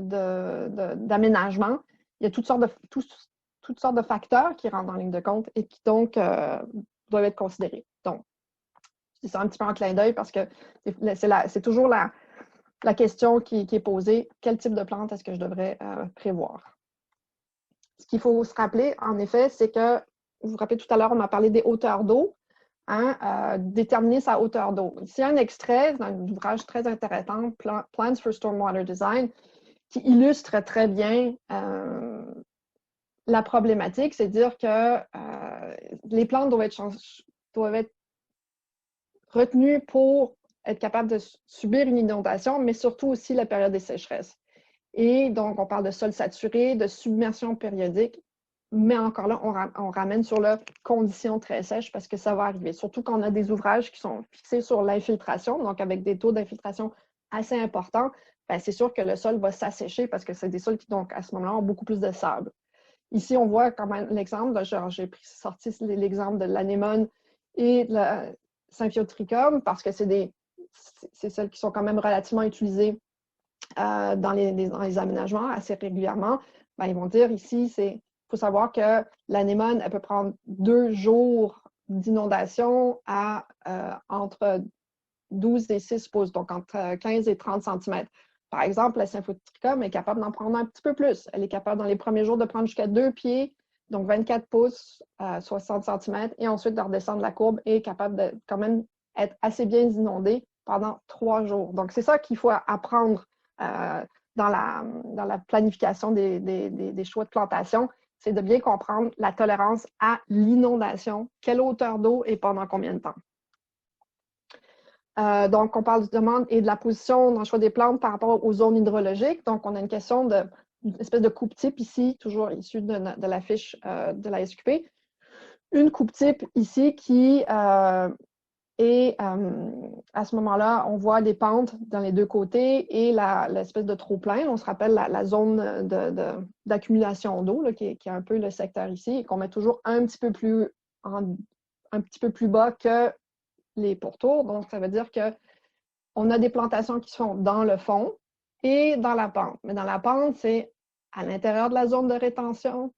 d'aménagement. Il y a toutes sortes de facteurs qui rentrent en ligne de compte et qui donc doivent être considérés. Donc, je dis ça un petit peu en clin d'œil parce que c'est toujours la question qui est posée, quel type de plante est-ce que je devrais prévoir? Ce qu'il faut se rappeler, en effet, c'est que, vous vous rappelez tout à l'heure, on a parlé des hauteurs d'eau, déterminer sa hauteur d'eau. Ici, un extrait d'un ouvrage très intéressant, Plans for Stormwater Design, qui illustre très bien la problématique, c'est dire que les plantes doivent être retenues pour être capable de subir une inondation, mais surtout aussi la période des sécheresses. Et donc, on parle de sol saturé, de submersion périodique, mais encore là, on ramène sur les conditions très sèches parce que ça va arriver. Surtout quand on a des ouvrages qui sont fixés sur l'infiltration, donc avec des taux d'infiltration assez importants, ben c'est sûr que le sol va s'assécher parce que c'est des sols qui, donc, à ce moment-là, ont beaucoup plus de sable. Ici, on voit quand même l'exemple, j'ai sorti l'exemple de l'anémone et de la Symphyotrichum parce que c'est celles qui sont quand même relativement utilisées dans les aménagements assez régulièrement. Ben, ils vont dire ici, il faut savoir que l'anémone, elle peut prendre 2 jours d'inondation à entre 12 et 6 pouces, donc entre 15 et 30 cm. Par exemple, la Symphyotrichum est capable d'en prendre un petit peu plus. Elle est capable, dans les premiers jours, de prendre jusqu'à 2 pieds, donc 24 pouces, 60 cm, et ensuite de redescendre la courbe et est capable de quand même être assez bien inondée pendant 3 jours. Donc, c'est ça qu'il faut apprendre dans la planification des choix de plantation, c'est de bien comprendre la tolérance à l'inondation, quelle hauteur d'eau et pendant combien de temps. Donc, on parle du demande et de la position dans le choix des plantes par rapport aux zones hydrologiques. Donc, on a une question une espèce de coupe-type ici, toujours issue de la fiche de la SQP. Une coupe-type ici qui et à ce moment-là, on voit des pentes dans les deux côtés et l'espèce de trop-plein. On se rappelle la zone d'accumulation d'eau, qui est un peu le secteur ici, et qu'on met toujours un petit peu plus bas que les pourtours. Donc, ça veut dire qu'on a des plantations qui se font dans le fond et dans la pente. Mais dans la pente, c'est à l'intérieur de la zone de rétention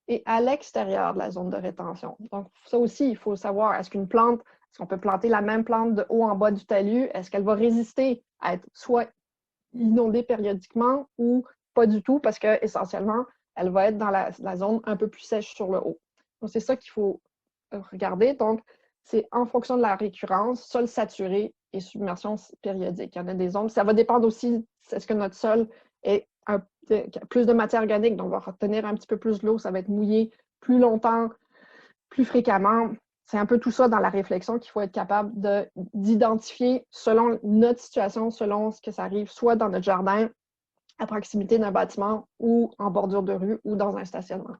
et à l'extérieur de la zone de rétention. Donc, ça aussi, il faut savoir, est-ce qu'on peut planter la même plante de haut en bas du talus? Est-ce qu'elle va résister à être soit inondée périodiquement ou pas du tout parce qu'essentiellement, elle va être dans la zone un peu plus sèche sur le haut. Donc, c'est ça qu'il faut regarder. Donc, c'est en fonction de la récurrence, sol saturé et submersion périodique. Il y en a des zones. Ça va dépendre aussi, est-ce que notre sol est plus de matière organique, donc on va retenir un petit peu plus de l'eau, ça va être mouillé plus longtemps, plus fréquemment. C'est un peu tout ça dans la réflexion qu'il faut être capable d'identifier selon notre situation, selon ce que ça arrive, soit dans notre jardin, à proximité d'un bâtiment ou en bordure de rue ou dans un stationnement.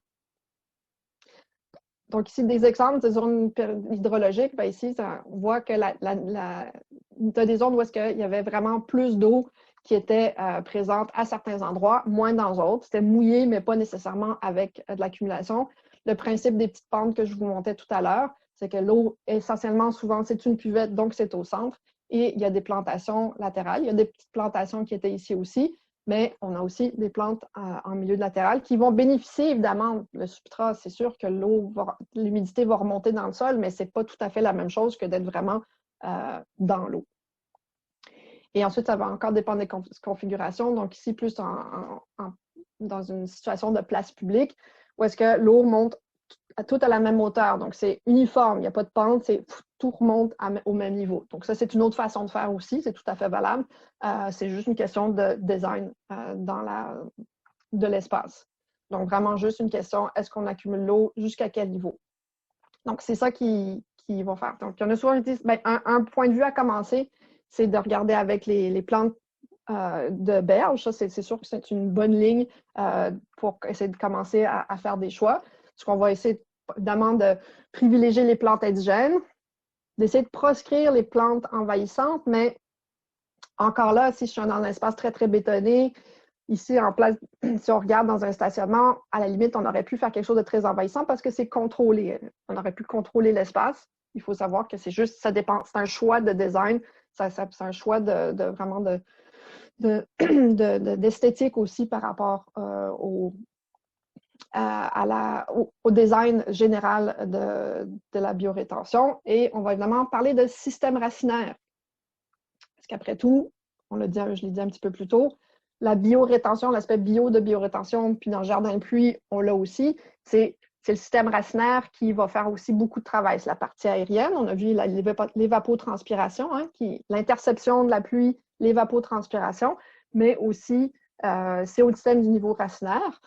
Donc, ici, des exemples de zones hydrologiques. Bien, ici, on voit que tu as des zones où est-ce qu'il y avait vraiment plus d'eau qui était présente à certains endroits, moins dans d'autres. C'était mouillé, mais pas nécessairement avec de l'accumulation. Le principe des petites pentes que je vous montrais tout à l'heure, c'est que l'eau, essentiellement, souvent, c'est une cuvette, donc c'est au centre. Et il y a des plantations latérales. Il y a des petites plantations qui étaient ici aussi. Mais on a aussi des plantes en milieu latéral qui vont bénéficier, évidemment, le substrat, c'est sûr que l'humidité va remonter dans le sol, mais ce n'est pas tout à fait la même chose que d'être vraiment dans l'eau. Et ensuite, ça va encore dépendre des configurations. Donc ici, plus dans une situation de place publique, où est-ce que l'eau monte tout à la même hauteur. Donc, c'est uniforme, il n'y a pas de pente, tout remonte au même niveau. Donc, ça, c'est une autre façon de faire aussi, c'est tout à fait valable. C'est juste une question de design de l'espace. Donc, vraiment juste une question, est-ce qu'on accumule l'eau, jusqu'à quel niveau? Donc, c'est ça qu'ils vont faire. Donc, il y en a souvent qui disent, ben, un point de vue à commencer, c'est de regarder avec les plantes de berge. Ça, c'est sûr que c'est une bonne ligne pour essayer de commencer à faire des choix. Parce qu'on va essayer, évidemment, de privilégier les plantes indigènes, d'essayer de proscrire les plantes envahissantes, mais encore là, si je suis dans un espace très, très bétonné, ici, en place, si on regarde dans un stationnement, à la limite, on aurait pu faire quelque chose de très envahissant parce que c'est contrôlé. On aurait pu contrôler l'espace. Il faut savoir que c'est juste, ça dépend, c'est un choix de design, c'est un choix de vraiment d'esthétique aussi par rapport au design général de la biorétention. Et on va évidemment parler de système racinaire. Parce qu'après tout, je l'ai dit un petit peu plus tôt, la biorétention, l'aspect bio de biorétention, puis dans le jardin de pluie, on l'a aussi, c'est le système racinaire qui va faire aussi beaucoup de travail. C'est la partie aérienne. On a vu l'évapotranspiration, hein, l'interception de la pluie, l'évapotranspiration, mais aussi c'est au système du niveau racinaire.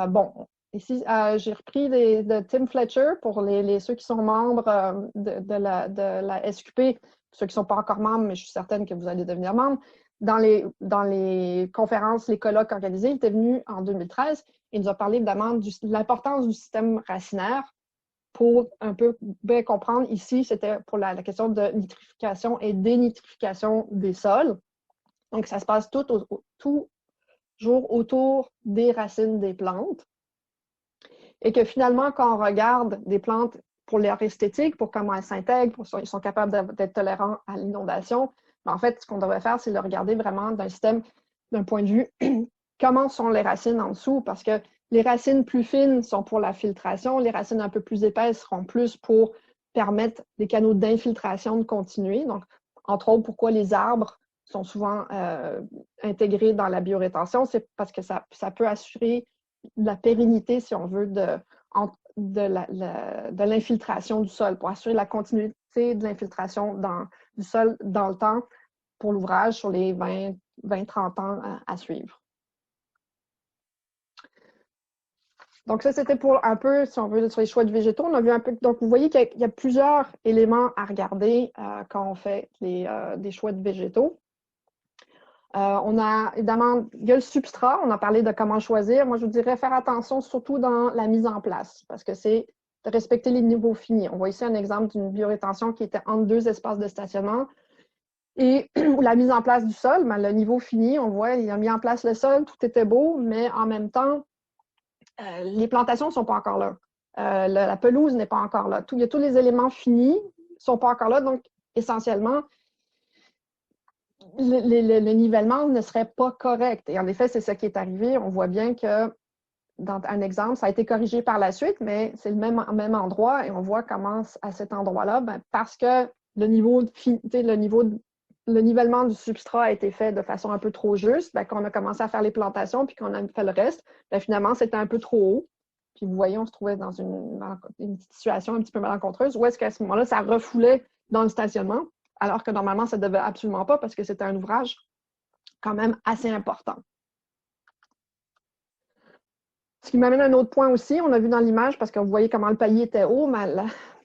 Bon, ici, j'ai repris de Tim Fletcher pour ceux qui sont membres de la SQP, ceux qui ne sont pas encore membres, mais je suis certaine que vous allez devenir membres. Dans les conférences, les colloques organisés, il était venu en 2013 et nous a parlé évidemment de l'importance du système racinaire pour un peu bien comprendre. Ici, c'était pour la question de nitrification et dénitrification des sols. Donc, ça se passe toujours autour des racines des plantes. Et que finalement, quand on regarde des plantes pour leur esthétique, pour comment elles s'intègrent, ils sont capables d'être tolérants à l'inondation, mais en fait, ce qu'on devrait faire, c'est le regarder vraiment d'un point de vue, comment sont les racines en dessous, parce que les racines plus fines sont pour la filtration, les racines un peu plus épaisses seront plus pour permettre les canaux d'infiltration de continuer. Donc, entre autres, pourquoi les arbres sont souvent intégrés dans la biorétention, c'est parce que ça peut assurer la pérennité, si on veut, de l'infiltration du sol, pour assurer la continuité de l'infiltration du sol dans le temps pour l'ouvrage sur les 20-30 ans à suivre. Donc ça, c'était pour un peu, si on veut, sur les choix de végétaux. On a vu un peu, donc vous voyez qu'il y a plusieurs éléments à regarder quand on fait des choix de végétaux. On a évidemment, il y a le substrat, on a parlé de comment choisir. Moi, je vous dirais faire attention surtout dans la mise en place, parce que c'est de respecter les niveaux finis. On voit ici un exemple d'une biorétention qui était entre deux espaces de stationnement. Et la mise en place du sol, ben, le niveau fini, on voit, il a mis en place le sol, tout était beau, mais en même temps, les plantations ne sont pas encore là. La pelouse n'est pas encore là. Tous les éléments finis ne sont pas encore là, donc essentiellement, le nivellement ne serait pas correct. Et en effet, c'est ce qui est arrivé. On voit bien que, dans un exemple, ça a été corrigé par la suite, mais c'est le même endroit et on voit comment, à cet endroit-là, ben, parce que le nivellement du substrat a été fait de façon un peu trop juste, ben, quand on a commencé à faire les plantations puis qu'on a fait le reste, ben, finalement, c'était un peu trop haut. Puis vous voyez, on se trouvait dans une situation un petit peu malencontreuse où est-ce qu'à ce moment-là, ça refoulait dans le stationnement, alors que normalement, ça ne devait absolument pas parce que c'était un ouvrage quand même assez important. Ce qui m'amène à un autre point aussi, on a vu dans l'image, parce que vous voyez comment le paillis était haut, mais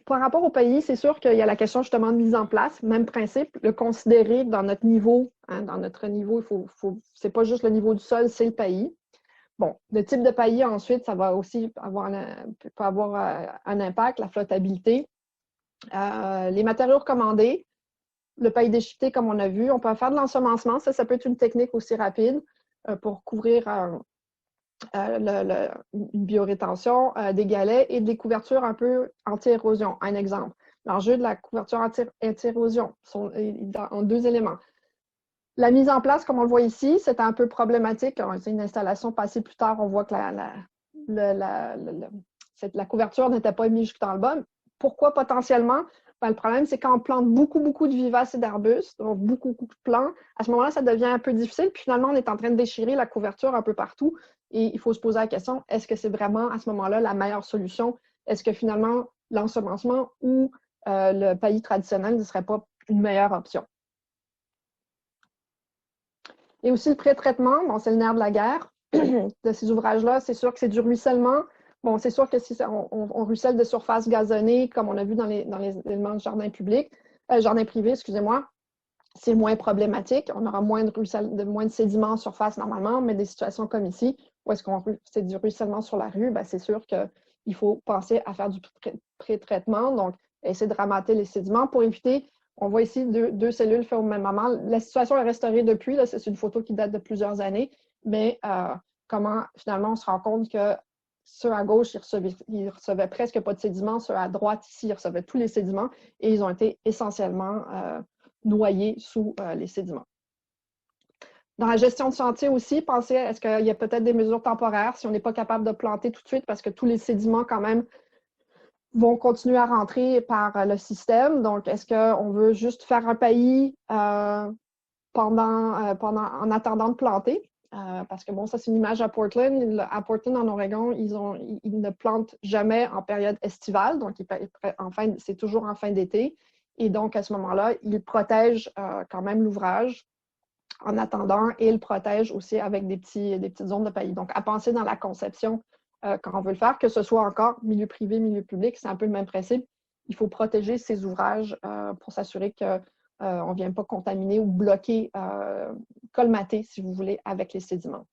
par rapport au paillis, c'est sûr qu'il y a la question justement de mise en place, même principe, le considérer dans notre niveau. Hein, dans notre niveau, c'est pas juste le niveau du sol, c'est le paillis. Bon, le type de paillis, ensuite, ça va aussi peut avoir un impact, la flottabilité. Les matériaux recommandés, le paillis déchiqueté, comme on a vu, on peut faire de l'ensemencement. Ça peut être une technique aussi rapide pour couvrir une biorétention, des galets et des couvertures un peu anti-érosion. Un exemple. L'enjeu de la couverture anti-érosion en deux éléments. La mise en place, comme on le voit ici, c'est un peu problématique. C'est une installation passée plus tard, on voit que la couverture n'était pas mise jusque dans le bas. Pourquoi potentiellement? Ben, le problème, c'est quand on plante beaucoup de vivaces et d'arbustes, donc beaucoup de plants, à ce moment-là, ça devient un peu difficile. Puis finalement, on est en train de déchirer la couverture un peu partout. Et il faut se poser la question, est-ce que c'est vraiment à ce moment-là la meilleure solution? Est-ce que finalement, l'ensemencement ou le paillis traditionnel ne serait pas une meilleure option? Et aussi le pré-traitement, bon, c'est le nerf de la guerre de ces ouvrages-là. C'est sûr que c'est du ruissellement. Bon, c'est sûr que si on ruisselle de surfaces gazonnées, comme on a vu dans les éléments de jardin public, jardin privé, excusez-moi, c'est moins problématique. On aura moins de sédiments en surface normalement, mais des situations comme ici, où est-ce qu'on c'est du ruissellement sur la rue, bien, c'est sûr qu'il faut penser à faire du pré-traitement, donc essayer de ramasser les sédiments pour éviter. On voit ici deux cellules faites au même moment. La situation est restaurée depuis, là, c'est une photo qui date de plusieurs années, mais comment finalement on se rend compte que ceux à gauche, ils recevaient presque pas de sédiments, ceux à droite ici, ils recevaient tous les sédiments et ils ont été essentiellement noyés sous les sédiments. Dans la gestion de chantier aussi, pensez, est-ce qu'il y a peut-être des mesures temporaires si on n'est pas capable de planter tout de suite parce que tous les sédiments quand même vont continuer à rentrer par le système. Donc, est-ce qu'on veut juste faire un paillis en attendant de planter? Parce que bon, ça c'est une image à Portland. À Portland, en Oregon, ils ne plantent jamais en période estivale, donc c'est toujours en fin d'été. Et donc, à ce moment-là, ils protègent quand même l'ouvrage en attendant et ils le protègent aussi avec des petites zones de paillis. Donc, à penser dans la conception quand on veut le faire, que ce soit encore milieu privé, milieu public, c'est un peu le même principe. Il faut protéger ces ouvrages pour s'assurer qu'on ne vient pas contaminer ou bloquer, colmater, si vous voulez, avec les sédiments.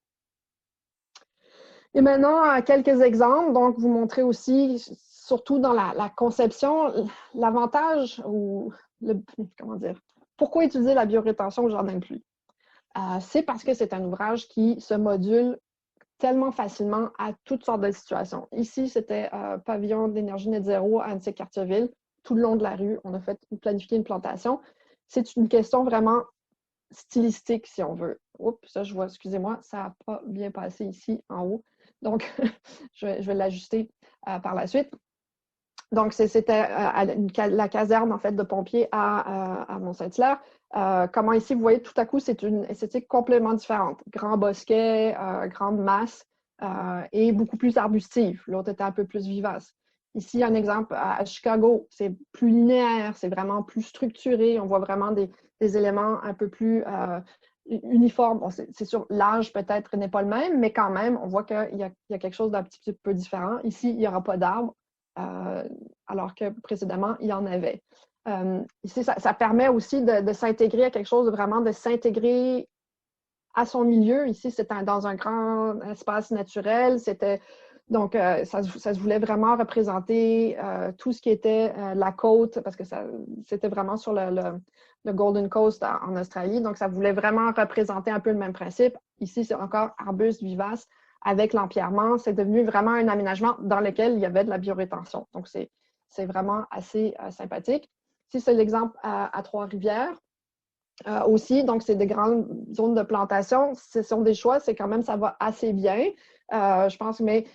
Et maintenant, quelques exemples. Donc, vous montrez aussi, surtout dans la conception, l'avantage ou comment dire, pourquoi utiliser la biorétention au jardin de pluie? C'est parce que c'est un ouvrage qui se module tellement facilement à toutes sortes de situations. Ici, c'était pavillon d'énergie net zéro à Annecy-Cartierville. Tout le long de la rue, on a planifié une plantation. C'est une question vraiment stylistique, si on veut. Oups, ça, je vois, excusez-moi, ça n'a pas bien passé ici, en haut. Donc, je vais l'ajuster par la suite. Donc, c'était la caserne, en fait, de pompiers à Mont-Saint-Hilaire. Comment ici, vous voyez, tout à coup, c'est une esthétique complètement différente. Grand bosquet, grande masse et beaucoup plus arbustive. L'autre était un peu plus vivace. Ici, un exemple à Chicago, c'est plus linéaire, c'est vraiment plus structuré. On voit vraiment des éléments un peu plus uniformes. Bon, c'est sûr, l'âge peut-être n'est pas le même, mais quand même, on voit qu'il y a quelque chose d'un petit peu différent. Ici, il n'y aura pas d'arbres. Alors que précédemment, il y en avait. Ici, ça permet aussi de s'intégrer à quelque chose, de s'intégrer à son milieu. Ici, c'était dans un grand espace naturel. Donc, ça se voulait vraiment représenter tout ce qui était la côte, parce que c'était vraiment sur le Golden Coast en Australie. Donc, ça voulait vraiment représenter un peu le même principe. Ici, c'est encore arbustes vivaces avec l'empierrement. C'est devenu vraiment un aménagement dans lequel il y avait de la biorétention. Donc, c'est vraiment assez sympathique. Ici, c'est l'exemple à Trois-Rivières. Aussi, donc c'est des grandes zones de plantation. Ce sont des choix, c'est quand même, ça va assez bien, je pense, mais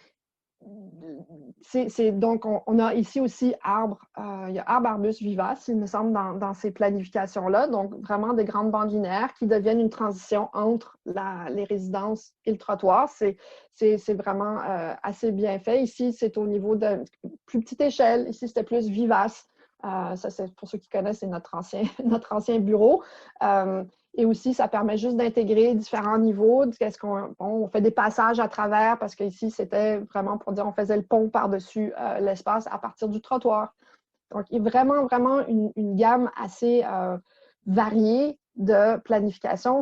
donc, on a ici aussi il y a arbustes vivaces, il me semble, dans ces planifications-là. Donc, vraiment des grandes bandes linéaires qui deviennent une transition entre les résidences et le trottoir. C'est vraiment assez bien fait. Ici, c'est au niveau de plus petite échelle. Ici, c'était plus vivace. Ça, c'est pour ceux qui connaissent, c'est notre ancien bureau. Et aussi, ça permet juste d'intégrer différents niveaux. On fait des passages à travers parce qu'ici, c'était vraiment pour dire on faisait le pont par-dessus l'espace à partir du trottoir. Donc, il y a vraiment une gamme assez variée de planification.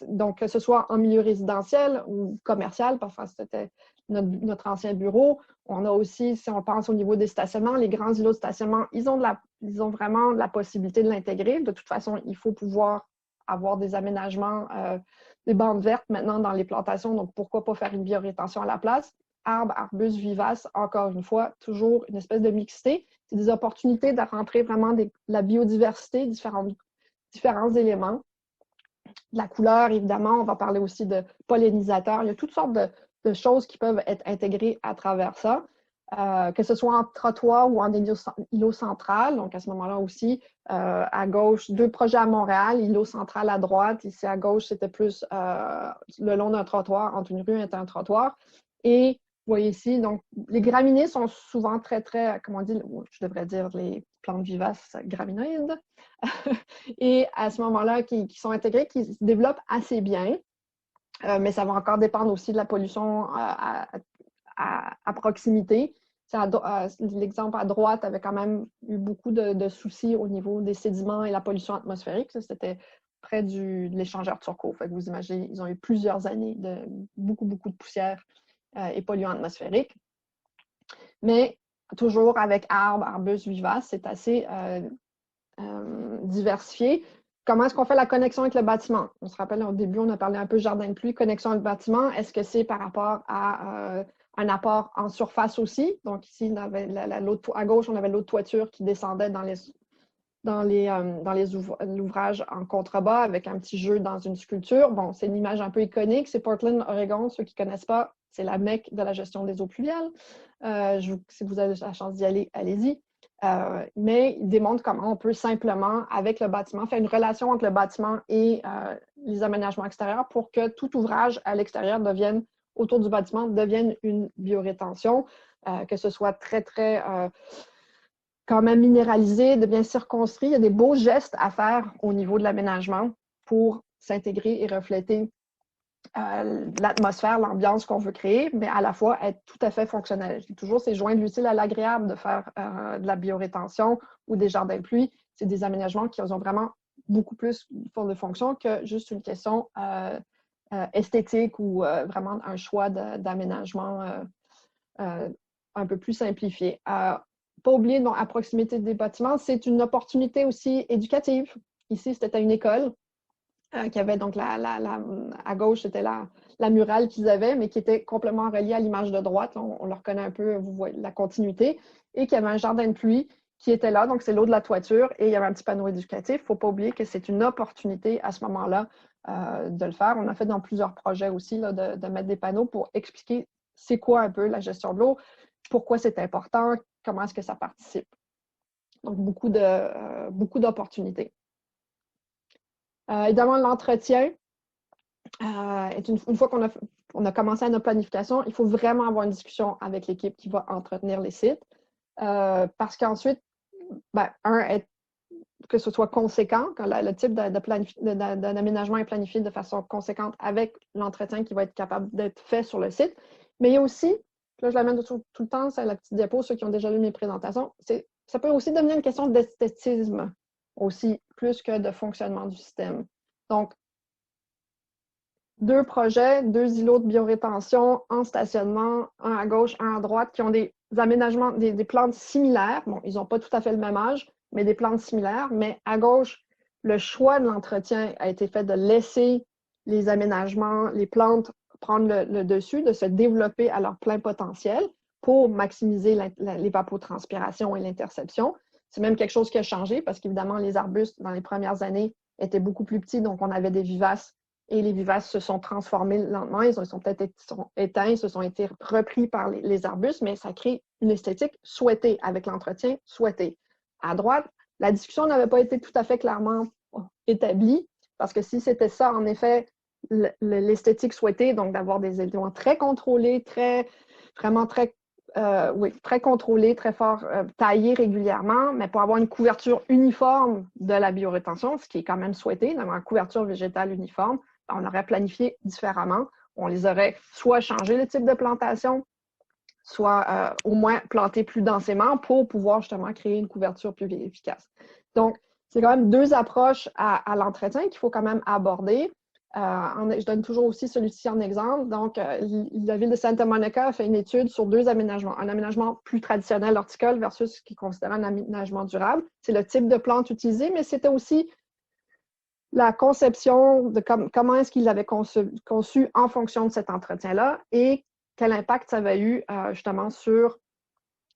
Donc, que ce soit en milieu résidentiel ou commercial, parfois c'était notre ancien bureau. On a aussi, si on pense au niveau des stationnements, les grands îlots de stationnement, ils ont vraiment la possibilité de l'intégrer. De toute façon, il faut pouvoir avoir des aménagements, des bandes vertes maintenant dans les plantations. Donc, pourquoi pas faire une biorétention à la place? Arbres, arbustes vivaces, encore une fois, toujours une espèce de mixité. C'est des opportunités de rentrer vraiment la biodiversité, différents éléments. La couleur, évidemment, on va parler aussi de pollinisateurs. Il y a toutes sortes de choses qui peuvent être intégrées à travers ça, que ce soit en trottoir ou en îlot central. Donc, à ce moment-là aussi, à gauche, 2 projets à Montréal, îlot central à droite. Ici, à gauche, c'était plus le long d'un trottoir, entre une rue et un trottoir. Et vous voyez ici, donc, les graminées sont souvent très, très, comment on dit, je devrais dire les plantes vivaces gramineuses. Et à ce moment-là, qui sont intégrées, qui se développent assez bien. Mais ça va encore dépendre aussi de la pollution à proximité. L'exemple à droite avait quand même eu beaucoup de soucis au niveau des sédiments et la pollution atmosphérique. Ça, c'était près de l'échangeur Turcot. Fait que vous imaginez, ils ont eu plusieurs années de beaucoup de poussière et polluants atmosphériques. Mais toujours avec arbres, arbustes vivaces, c'est assez diversifié. Comment est-ce qu'on fait la connexion avec le bâtiment? On se rappelle, au début, on a parlé un peu jardin de pluie, connexion avec le bâtiment. Est-ce que c'est par rapport à un apport en surface aussi? Donc ici, on avait à gauche, on avait l'autre toiture qui descendait dans l'ouvrage en contrebas avec un petit jeu dans une sculpture. Bon, c'est une image un peu iconique. C'est Portland, Oregon. Ceux qui ne connaissent pas, c'est la Mecque de la gestion des eaux pluviales. Si vous avez la chance d'y aller, allez-y. Mais il démontre comment on peut simplement, avec le bâtiment, faire une relation entre le bâtiment et les aménagements extérieurs pour que tout ouvrage à l'extérieur autour du bâtiment devienne une biorétention, que ce soit très quand même minéralisé, de bien circonscrit. Il y a des beaux gestes à faire au niveau de l'aménagement pour s'intégrer et refléter l'atmosphère, l'ambiance qu'on veut créer, mais à la fois être tout à fait fonctionnel. Je dis toujours, c'est joindre l'utile à l'agréable de faire de la biorétention ou des jardins de pluie. C'est des aménagements qui ont vraiment beaucoup plus de fonction que juste une question esthétique ou vraiment un choix d'aménagement un peu plus simplifié. Pas oublier, donc, à proximité des bâtiments, c'est une opportunité aussi éducative. Ici, c'était à une école qui avait donc à gauche, c'était la murale qu'ils avaient, mais qui était complètement reliée à l'image de droite. On le reconnaît un peu, vous voyez la continuité, et qui avait un jardin de pluie qui était là, donc c'est l'eau de la toiture, et il y avait un petit panneau éducatif. Il ne faut pas oublier que c'est une opportunité à ce moment-là de le faire. On a fait dans plusieurs projets aussi là, de mettre des panneaux pour expliquer c'est quoi un peu la gestion de l'eau, pourquoi c'est important, comment est-ce que ça participe. Donc, beaucoup d'opportunités. Évidemment, l'entretien, une fois qu'on a commencé à notre planification, il faut vraiment avoir une discussion avec l'équipe qui va entretenir les sites. Parce qu'ensuite, que ce soit conséquent, quand le type d'aménagement est planifié de façon conséquente avec l'entretien qui va être capable d'être fait sur le site. Mais il y a aussi, là je l'amène tout le temps, c'est la petite diapo, ceux qui ont déjà lu mes présentations, ça peut aussi devenir une question d'esthétisme aussi, plus que de fonctionnement du système. Donc, 2 projets, 2 îlots de biorétention en stationnement, un à gauche, un à droite, qui ont des aménagements, des plantes similaires. Bon, ils n'ont pas tout à fait le même âge, mais des plantes similaires. Mais à gauche, le choix de l'entretien a été fait de laisser les aménagements, les plantes prendre le dessus, de se développer à leur plein potentiel pour maximiser l'évapotranspiration et l'interception. C'est même quelque chose qui a changé parce qu'évidemment, les arbustes, dans les premières années, étaient beaucoup plus petits, donc on avait des vivaces et les vivaces se sont transformés lentement. Ils sont peut-être éteints, ils se sont été repris par les arbustes, mais ça crée une esthétique souhaitée avec l'entretien souhaité. À droite, la discussion n'avait pas été tout à fait clairement établie parce que si c'était ça, en effet, l'esthétique souhaitée, donc d'avoir des éléments très contrôlés, très contrôlés, très fort, taillés régulièrement, mais pour avoir une couverture uniforme de la biorétention, ce qui est quand même souhaité, d'avoir une couverture végétale uniforme, on aurait planifié différemment. On les aurait soit changé le type de plantation, soit au moins planté plus densément pour pouvoir justement créer une couverture plus efficace. Donc, c'est quand même 2 approches à l'entretien qu'il faut quand même aborder. Je donne toujours aussi celui-ci en exemple. Donc, la ville de Santa Monica a fait une étude sur 2 aménagements. Un aménagement plus traditionnel horticole versus ce qui est considéré un aménagement durable. C'est le type de plante utilisé, mais c'était aussi la conception de comment est-ce qu'ils l'avaient conçu en fonction de cet entretien-là et quel impact ça avait eu justement sur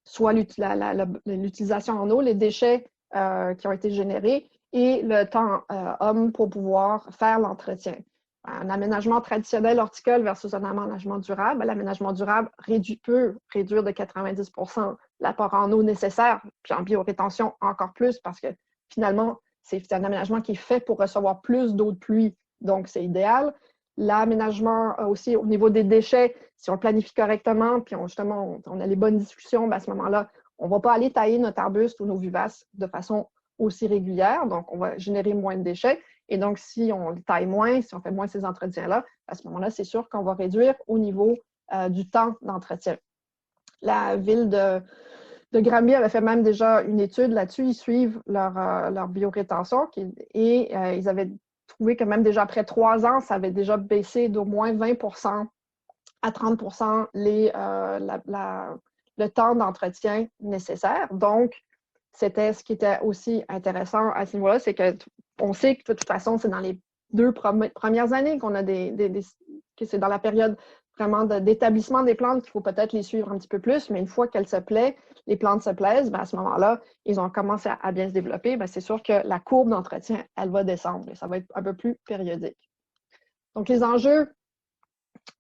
soit l'utilisation en eau, les déchets qui ont été générés et le temps homme pour pouvoir faire l'entretien. Un aménagement traditionnel horticole versus un aménagement durable. L'aménagement durable peut réduire de 90 % l'apport en eau nécessaire, puis en biorétention encore plus parce que finalement, c'est un aménagement qui est fait pour recevoir plus d'eau de pluie, donc c'est idéal. L'aménagement aussi au niveau des déchets, si on le planifie correctement, puis on a les bonnes discussions, à ce moment-là, on ne va pas aller tailler notre arbuste ou nos vivaces de façon aussi régulière, donc on va générer moins de déchets. Et donc, si on le taille moins, si on fait moins ces entretiens-là, à ce moment-là, c'est sûr qu'on va réduire au niveau du temps d'entretien. La ville de Granby avait fait même déjà une étude là-dessus. Ils suivent leur biorétention et ils avaient trouvé que même déjà après 3 ans, ça avait déjà baissé d'au moins 20% à 30% le temps d'entretien nécessaire. Donc, c'était ce qui était aussi intéressant à ce niveau-là, c'est qu'on sait que de toute façon, c'est dans les 2 premières années qu'on a que c'est dans la période vraiment d'établissement des plantes qu'il faut peut-être les suivre un petit peu plus, mais une fois qu'elles se plaisent, les plantes se plaisent, bien à ce moment-là, ils ont commencé à bien se développer, bien c'est sûr que la courbe d'entretien, elle va descendre et ça va être un peu plus périodique. Donc, les enjeux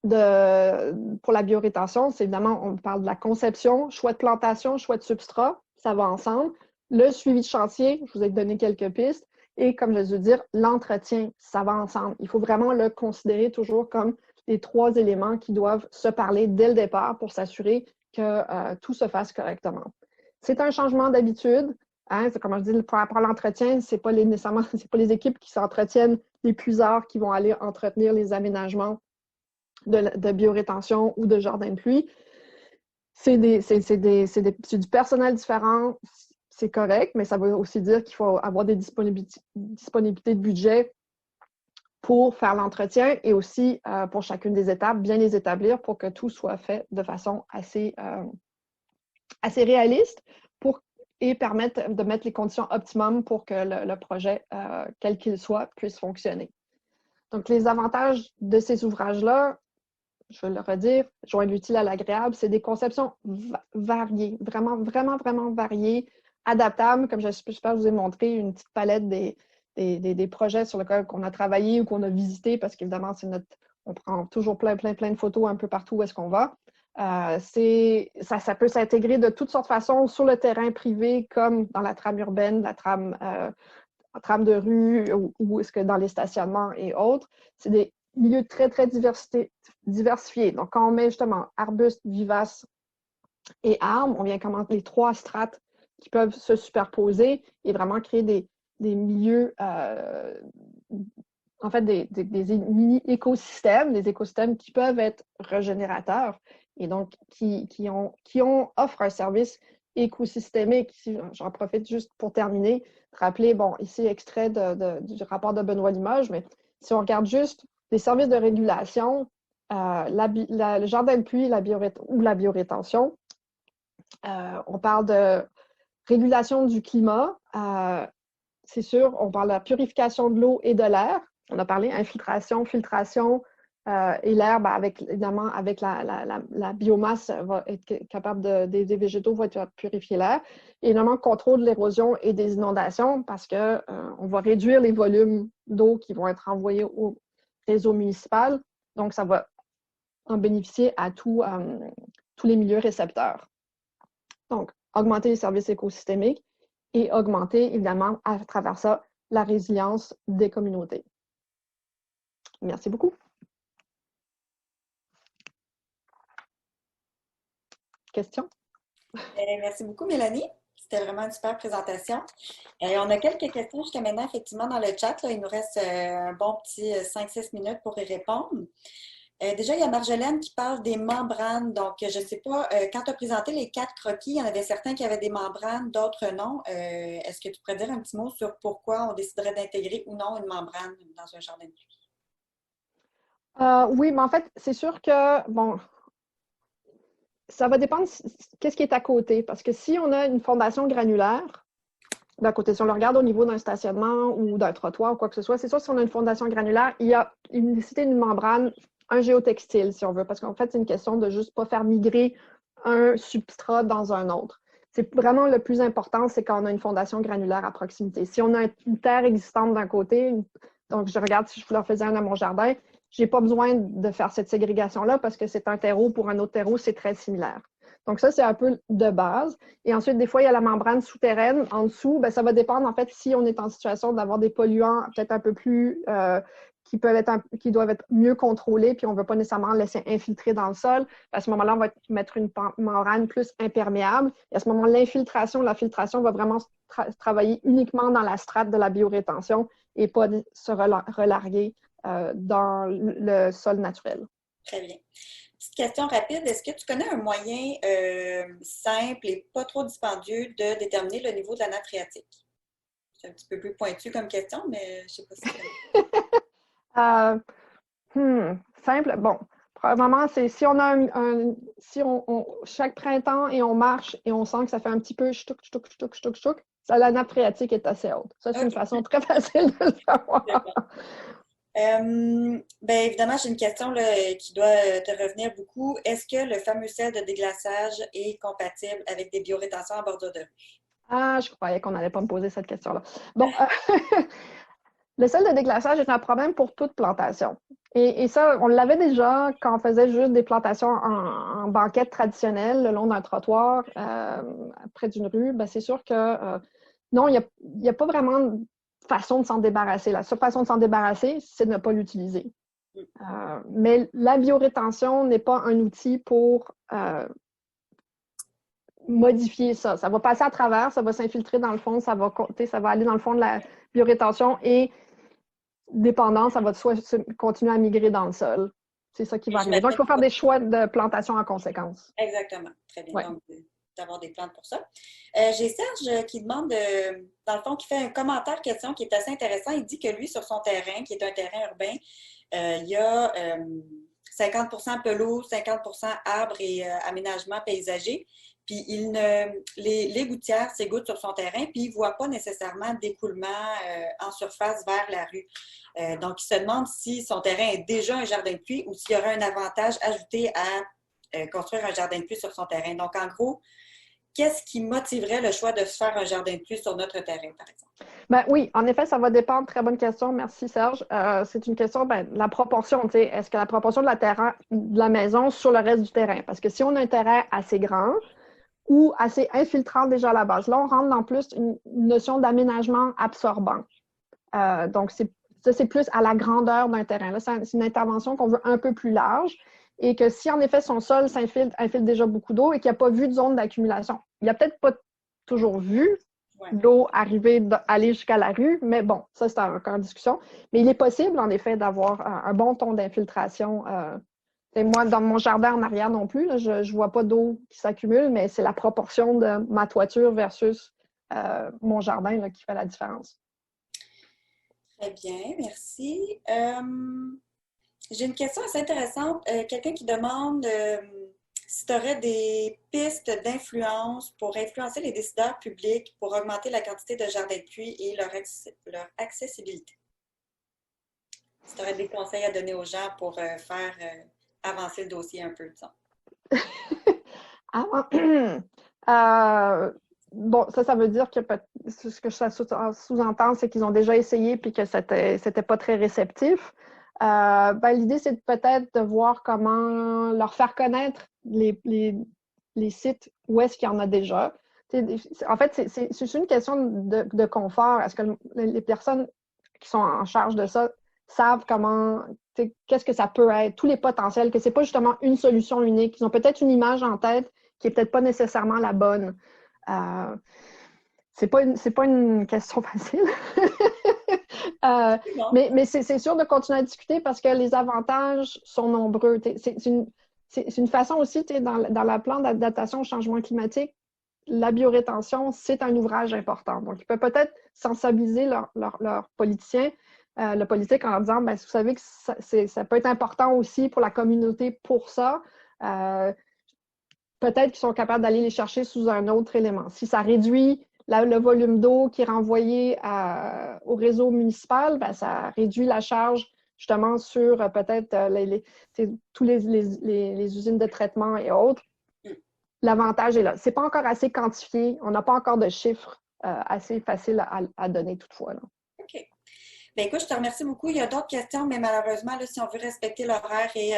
pour la biorétention, c'est évidemment, on parle de la conception, choix de plantation, choix de substrat, ça va ensemble. Le suivi de chantier, je vous ai donné quelques pistes. Et comme je veux dire, l'entretien, ça va ensemble. Il faut vraiment le considérer toujours comme les 3 éléments qui doivent se parler dès le départ pour s'assurer que tout se fasse correctement. C'est un changement d'habitude. Hein, comme je dis, par rapport à l'entretien, ce n'est pas nécessairement pas les équipes qui s'entretiennent les puisards qui vont aller entretenir les aménagements de biorétention ou de jardin de pluie. C'est du personnel différent, c'est correct, mais ça veut aussi dire qu'il faut avoir des disponibilités de budget pour faire l'entretien et aussi pour chacune des étapes, bien les établir pour que tout soit fait de façon assez réaliste et permettre de mettre les conditions optimum pour que le projet, quel qu'il soit, puisse fonctionner. Donc, les avantages de ces ouvrages-là, je vais le redire, joindre l'utile à l'agréable, c'est des conceptions variées, vraiment, vraiment, vraiment variées, adaptables. Comme j'espère vous ai montré une petite palette des projets sur lesquels on a travaillé ou qu'on a visité, parce qu'évidemment, on prend toujours plein de photos un peu partout où est-ce qu'on va. Ça peut s'intégrer de toutes sortes de façons sur le terrain privé, comme dans la trame urbaine, la trame de rue ou est-ce que dans les stationnements et autres. C'est des milieux très, très diversifiés. Donc, quand on met justement arbustes, vivaces et arbres, on vient commencer les 3 strates qui peuvent se superposer et vraiment créer des milieux, en fait, des mini-écosystèmes, des écosystèmes qui peuvent être régénérateurs et donc qui offrent un service écosystémique. J'en profite juste pour terminer, rappeler, bon, ici, extrait du rapport de Benoît Limoges, mais si on regarde juste les services de régulation, le jardin de pluie ou la biorétention, on parle de régulation du climat, c'est sûr, on parle de la purification de l'eau et de l'air. On a parlé infiltration, filtration, et l'air, évidemment, avec la biomasse, va être capable des végétaux vont être purifier l'air. Et évidemment, contrôle de l'érosion et des inondations parce qu'on va réduire les volumes d'eau qui vont être envoyés au réseau municipal. Donc, ça va en bénéficier à tous les milieux récepteurs. Donc, augmenter les services écosystémiques et augmenter, évidemment, à travers ça, la résilience des communautés. Merci beaucoup. Questions?
Merci beaucoup, Mélanie. C'était vraiment une super présentation. On a quelques questions jusqu'à maintenant, effectivement, dans le chat. Là. Il nous reste un bon petit 5-6 minutes pour y répondre. Déjà, il y a Marjolaine qui parle des membranes. Donc, je ne sais pas, quand tu as présenté les 4 croquis, il y en avait certains qui avaient des membranes, d'autres non. Est-ce que tu pourrais dire un petit mot sur pourquoi on déciderait d'intégrer ou non une membrane dans un jardin de pluie?
Oui, mais en fait, c'est sûr que, bon, ça va dépendre qu'est-ce qui est à côté. Parce que si on a une fondation granulaire, d'un côté, si on le regarde au niveau d'un stationnement ou d'un trottoir ou quoi que ce soit, c'est sûr que si on a une fondation granulaire, il y a une nécessité d'une membrane, un géotextile, si on veut, parce qu'en fait, c'est une question de juste pas faire migrer un substrat dans un autre. C'est vraiment le plus important, c'est quand on a une fondation granulaire à proximité. Si on a une terre existante d'un côté, donc je regarde si je leur faisais un à mon jardin, je n'ai pas besoin de faire cette ségrégation-là parce que c'est un terreau pour un autre terreau, c'est très similaire. Donc ça, c'est un peu de base. Et ensuite, des fois, il y a la membrane souterraine en dessous. Bien, ça va dépendre, en fait, si on est en situation d'avoir des polluants peut-être un peu plus qui doivent être mieux contrôlés, puis on ne veut pas nécessairement laisser infiltrer dans le sol. À ce moment-là, on va mettre une membrane plus imperméable. Et à ce moment, la filtration va vraiment travailler uniquement dans la strate de la biorétention et pas se relarguer dans le sol naturel.
Très bien. Petite question rapide, est-ce que tu connais un moyen simple et pas trop dispendieux de déterminer le niveau de la nappe phréatique? C'est un petit peu plus pointu comme question, mais je ne sais pas si c'est...
Euh, simple. Bon, probablement, c'est si on a si chaque printemps et on marche et on sent que ça fait un petit peu ch'touk, ch'touk, ch'touk, ch'touk, ch'touk, ça, la nappe phréatique est assez haute. Ça, c'est une
OK,
façon très facile de le savoir.
c'est bon. Ben évidemment, j'ai une question là, qui doit te revenir beaucoup. Est-ce que le fameux sel de déglaçage est compatible avec des biorétentions en bordure de rue?
Ah, je croyais qu'on n'allait pas me poser cette question-là. Bon, le sel de déglaçage est un problème pour toute plantation. Et ça, on l'avait déjà quand on faisait juste des plantations en banquette traditionnelle le long d'un trottoir près d'une rue. Ben, c'est sûr que non, il n'y a pas vraiment de façon de s'en débarrasser. La seule façon de s'en débarrasser, c'est de ne pas l'utiliser. Mais la biorétention n'est pas un outil pour modifier ça. Ça va passer à travers, ça va s'infiltrer dans le fond, ça va aller dans le fond de la biorétention et dépendant, ça va soit continuer à migrer dans le sol. C'est ça qui va arriver. Donc, il faut faire des choix de plantation en conséquence.
Exactement. Très bien.
Ouais.
Donc, d'avoir des plantes pour ça. J'ai Serge qui demande, dans le fond, qui fait un commentaire question qui est assez intéressant. Il dit que lui, sur son terrain, qui est un terrain urbain, il y a 50 pelouse, 50 arbres et aménagement paysager. Puis les gouttières s'égouttent sur son terrain, puis il ne voit pas nécessairement d'écoulement en surface vers la rue. Donc, il se demande si son terrain est déjà un jardin de pluie ou s'il y aura un avantage ajouté à construire un jardin de pluie sur son terrain. Donc, en gros, qu'est-ce qui motiverait le choix de se faire un jardin de pluie sur notre terrain, par exemple?
Ben oui, en effet, ça va dépendre. Très bonne question. Merci, Serge. C'est une question, de la proportion. Est-ce que la proportion de la maison sur le reste du terrain? Parce que si on a un terrain assez grand ou assez infiltrant déjà à la base, là, on rentre dans plus une notion d'aménagement absorbant. Donc, c'est plus à la grandeur d'un terrain. Là, c'est une intervention qu'on veut un peu plus large et que si, en effet, son sol infiltre déjà beaucoup d'eau et qu'il n'y a pas vu de zone d'accumulation, il n'y a peut-être pas toujours vu l'eau aller jusqu'à la rue, mais bon, ça, c'est encore en discussion. Mais il est possible, en effet, d'avoir un bon ton d'infiltration. Et moi, dans mon jardin en arrière non plus, là, je ne vois pas d'eau qui s'accumule, mais c'est la proportion de ma toiture versus mon jardin là, qui fait la différence.
Très bien, merci. J'ai une question assez intéressante. Quelqu'un qui demande si tu aurais des pistes d'influence pour influencer les décideurs publics pour augmenter la quantité de jardins de pluie et leur accessibilité. Si tu aurais des conseils à donner aux gens pour faire avancer le dossier un peu, disons.
Bon, ça veut dire que ce que ça sous-entend, c'est qu'ils ont déjà essayé puis que c'était pas très réceptif. L'idée, c'est peut-être de voir comment leur faire connaître les sites où est-ce qu'il y en a déjà. En fait, c'est une question de confort. Est-ce que les personnes qui sont en charge de ça savent qu'est-ce que ça peut être, tous les potentiels, que c'est pas justement une solution unique. Ils ont peut-être une image en tête qui est peut-être pas nécessairement la bonne. C'est pas une question facile. Mais c'est sûr de continuer à discuter parce que les avantages sont nombreux. C'est une façon aussi, dans la plan d'adaptation au changement climatique, la biorétention, c'est un ouvrage important. Donc, ils peuvent peut-être sensibiliser leurs politiciens, le politique en leur disant, vous savez que ça peut être important aussi pour la communauté pour ça. Peut-être qu'ils sont capables d'aller les chercher sous un autre élément. Si ça réduit le volume d'eau qui est renvoyé au réseau municipal, ça réduit la charge justement sur peut-être tous les usines de traitement et autres. L'avantage est là. Ce n'est pas encore assez quantifié. On n'a pas encore de chiffres assez faciles à donner toutefois. Là.
OK. Bien, écoute, je te remercie beaucoup. Il y a d'autres questions, mais malheureusement, là, si on veut respecter l'horaire et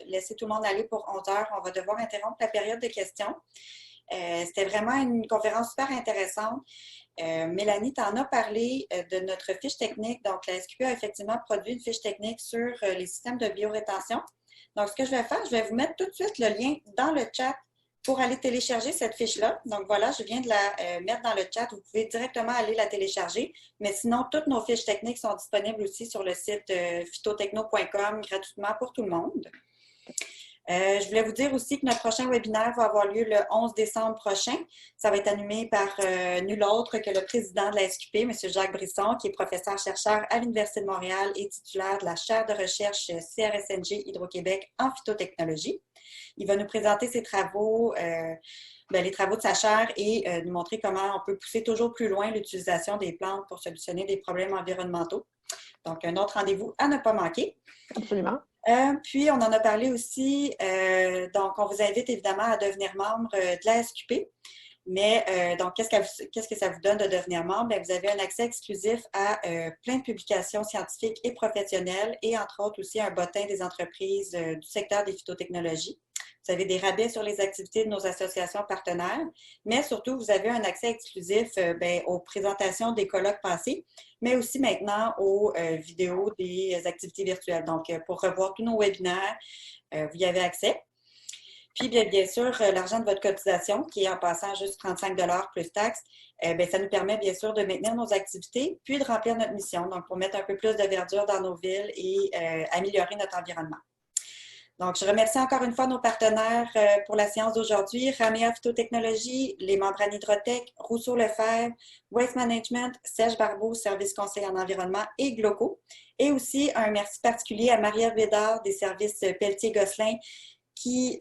laisser tout le monde aller pour 11 heures, on va devoir interrompre la période de questions. C'était vraiment une conférence super intéressante. Mélanie, tu en as parlé de notre fiche technique. Donc, la SQP a effectivement produit une fiche technique sur les systèmes de biorétention. Donc, ce que je vais faire, je vais vous mettre tout de suite le lien dans le chat pour aller télécharger cette fiche-là. Donc, voilà, je viens de la mettre dans le chat. Vous pouvez directement aller la télécharger. Mais sinon, toutes nos fiches techniques sont disponibles aussi sur le site phytotechno.com gratuitement pour tout le monde. Je voulais vous dire aussi que notre prochain webinaire va avoir lieu le 11 décembre prochain. Ça va être animé par nul autre que le président de la SQP, M. Jacques Brisson, qui est professeur-chercheur à l'Université de Montréal et titulaire de la chaire de recherche CRSNG Hydro-Québec en phytotechnologie. Il va nous présenter ses travaux, les travaux de sa chaire et nous montrer comment on peut pousser toujours plus loin l'utilisation des plantes pour solutionner des problèmes environnementaux. Donc, un autre rendez-vous à ne pas manquer.
Absolument.
Puis, on en a parlé aussi, donc on vous invite évidemment à devenir membre de la SQP. Mais donc, qu'est-ce que ça vous donne de devenir membre? Bien, vous avez un accès exclusif à plein de publications scientifiques et professionnelles et entre autres aussi un bottin des entreprises du secteur des phytotechnologies. Vous avez des rabais sur les activités de nos associations partenaires, mais surtout, vous avez un accès exclusif aux présentations des colloques passés, mais aussi maintenant aux vidéos des activités virtuelles. Donc, pour revoir tous nos webinaires, vous y avez accès. Puis, bien sûr, l'argent de votre cotisation, qui est en passant juste 35 $ plus taxes, ça nous permet bien sûr de maintenir nos activités, puis de remplir notre mission, donc pour mettre un peu plus de verdure dans nos villes et améliorer notre environnement. Donc, je remercie encore une fois nos partenaires pour la séance d'aujourd'hui, Ramea Phytotechnologies, les membranes Hydrotech, Rousseau-Lefebvre, Waste Management, Serge Barbeau, Service conseil en environnement et Gloco. Et aussi un merci particulier à Marie-Ève Bédard des services Pelletier-Gosselin qui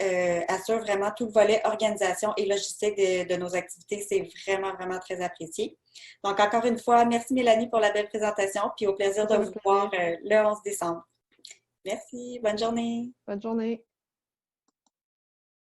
assure vraiment tout le volet organisation et logistique de nos activités. C'est vraiment, vraiment très apprécié. Donc, encore une fois, merci Mélanie pour la belle présentation, puis au plaisir de vous voir le 11 décembre. Merci, bonne journée.
Bonne journée.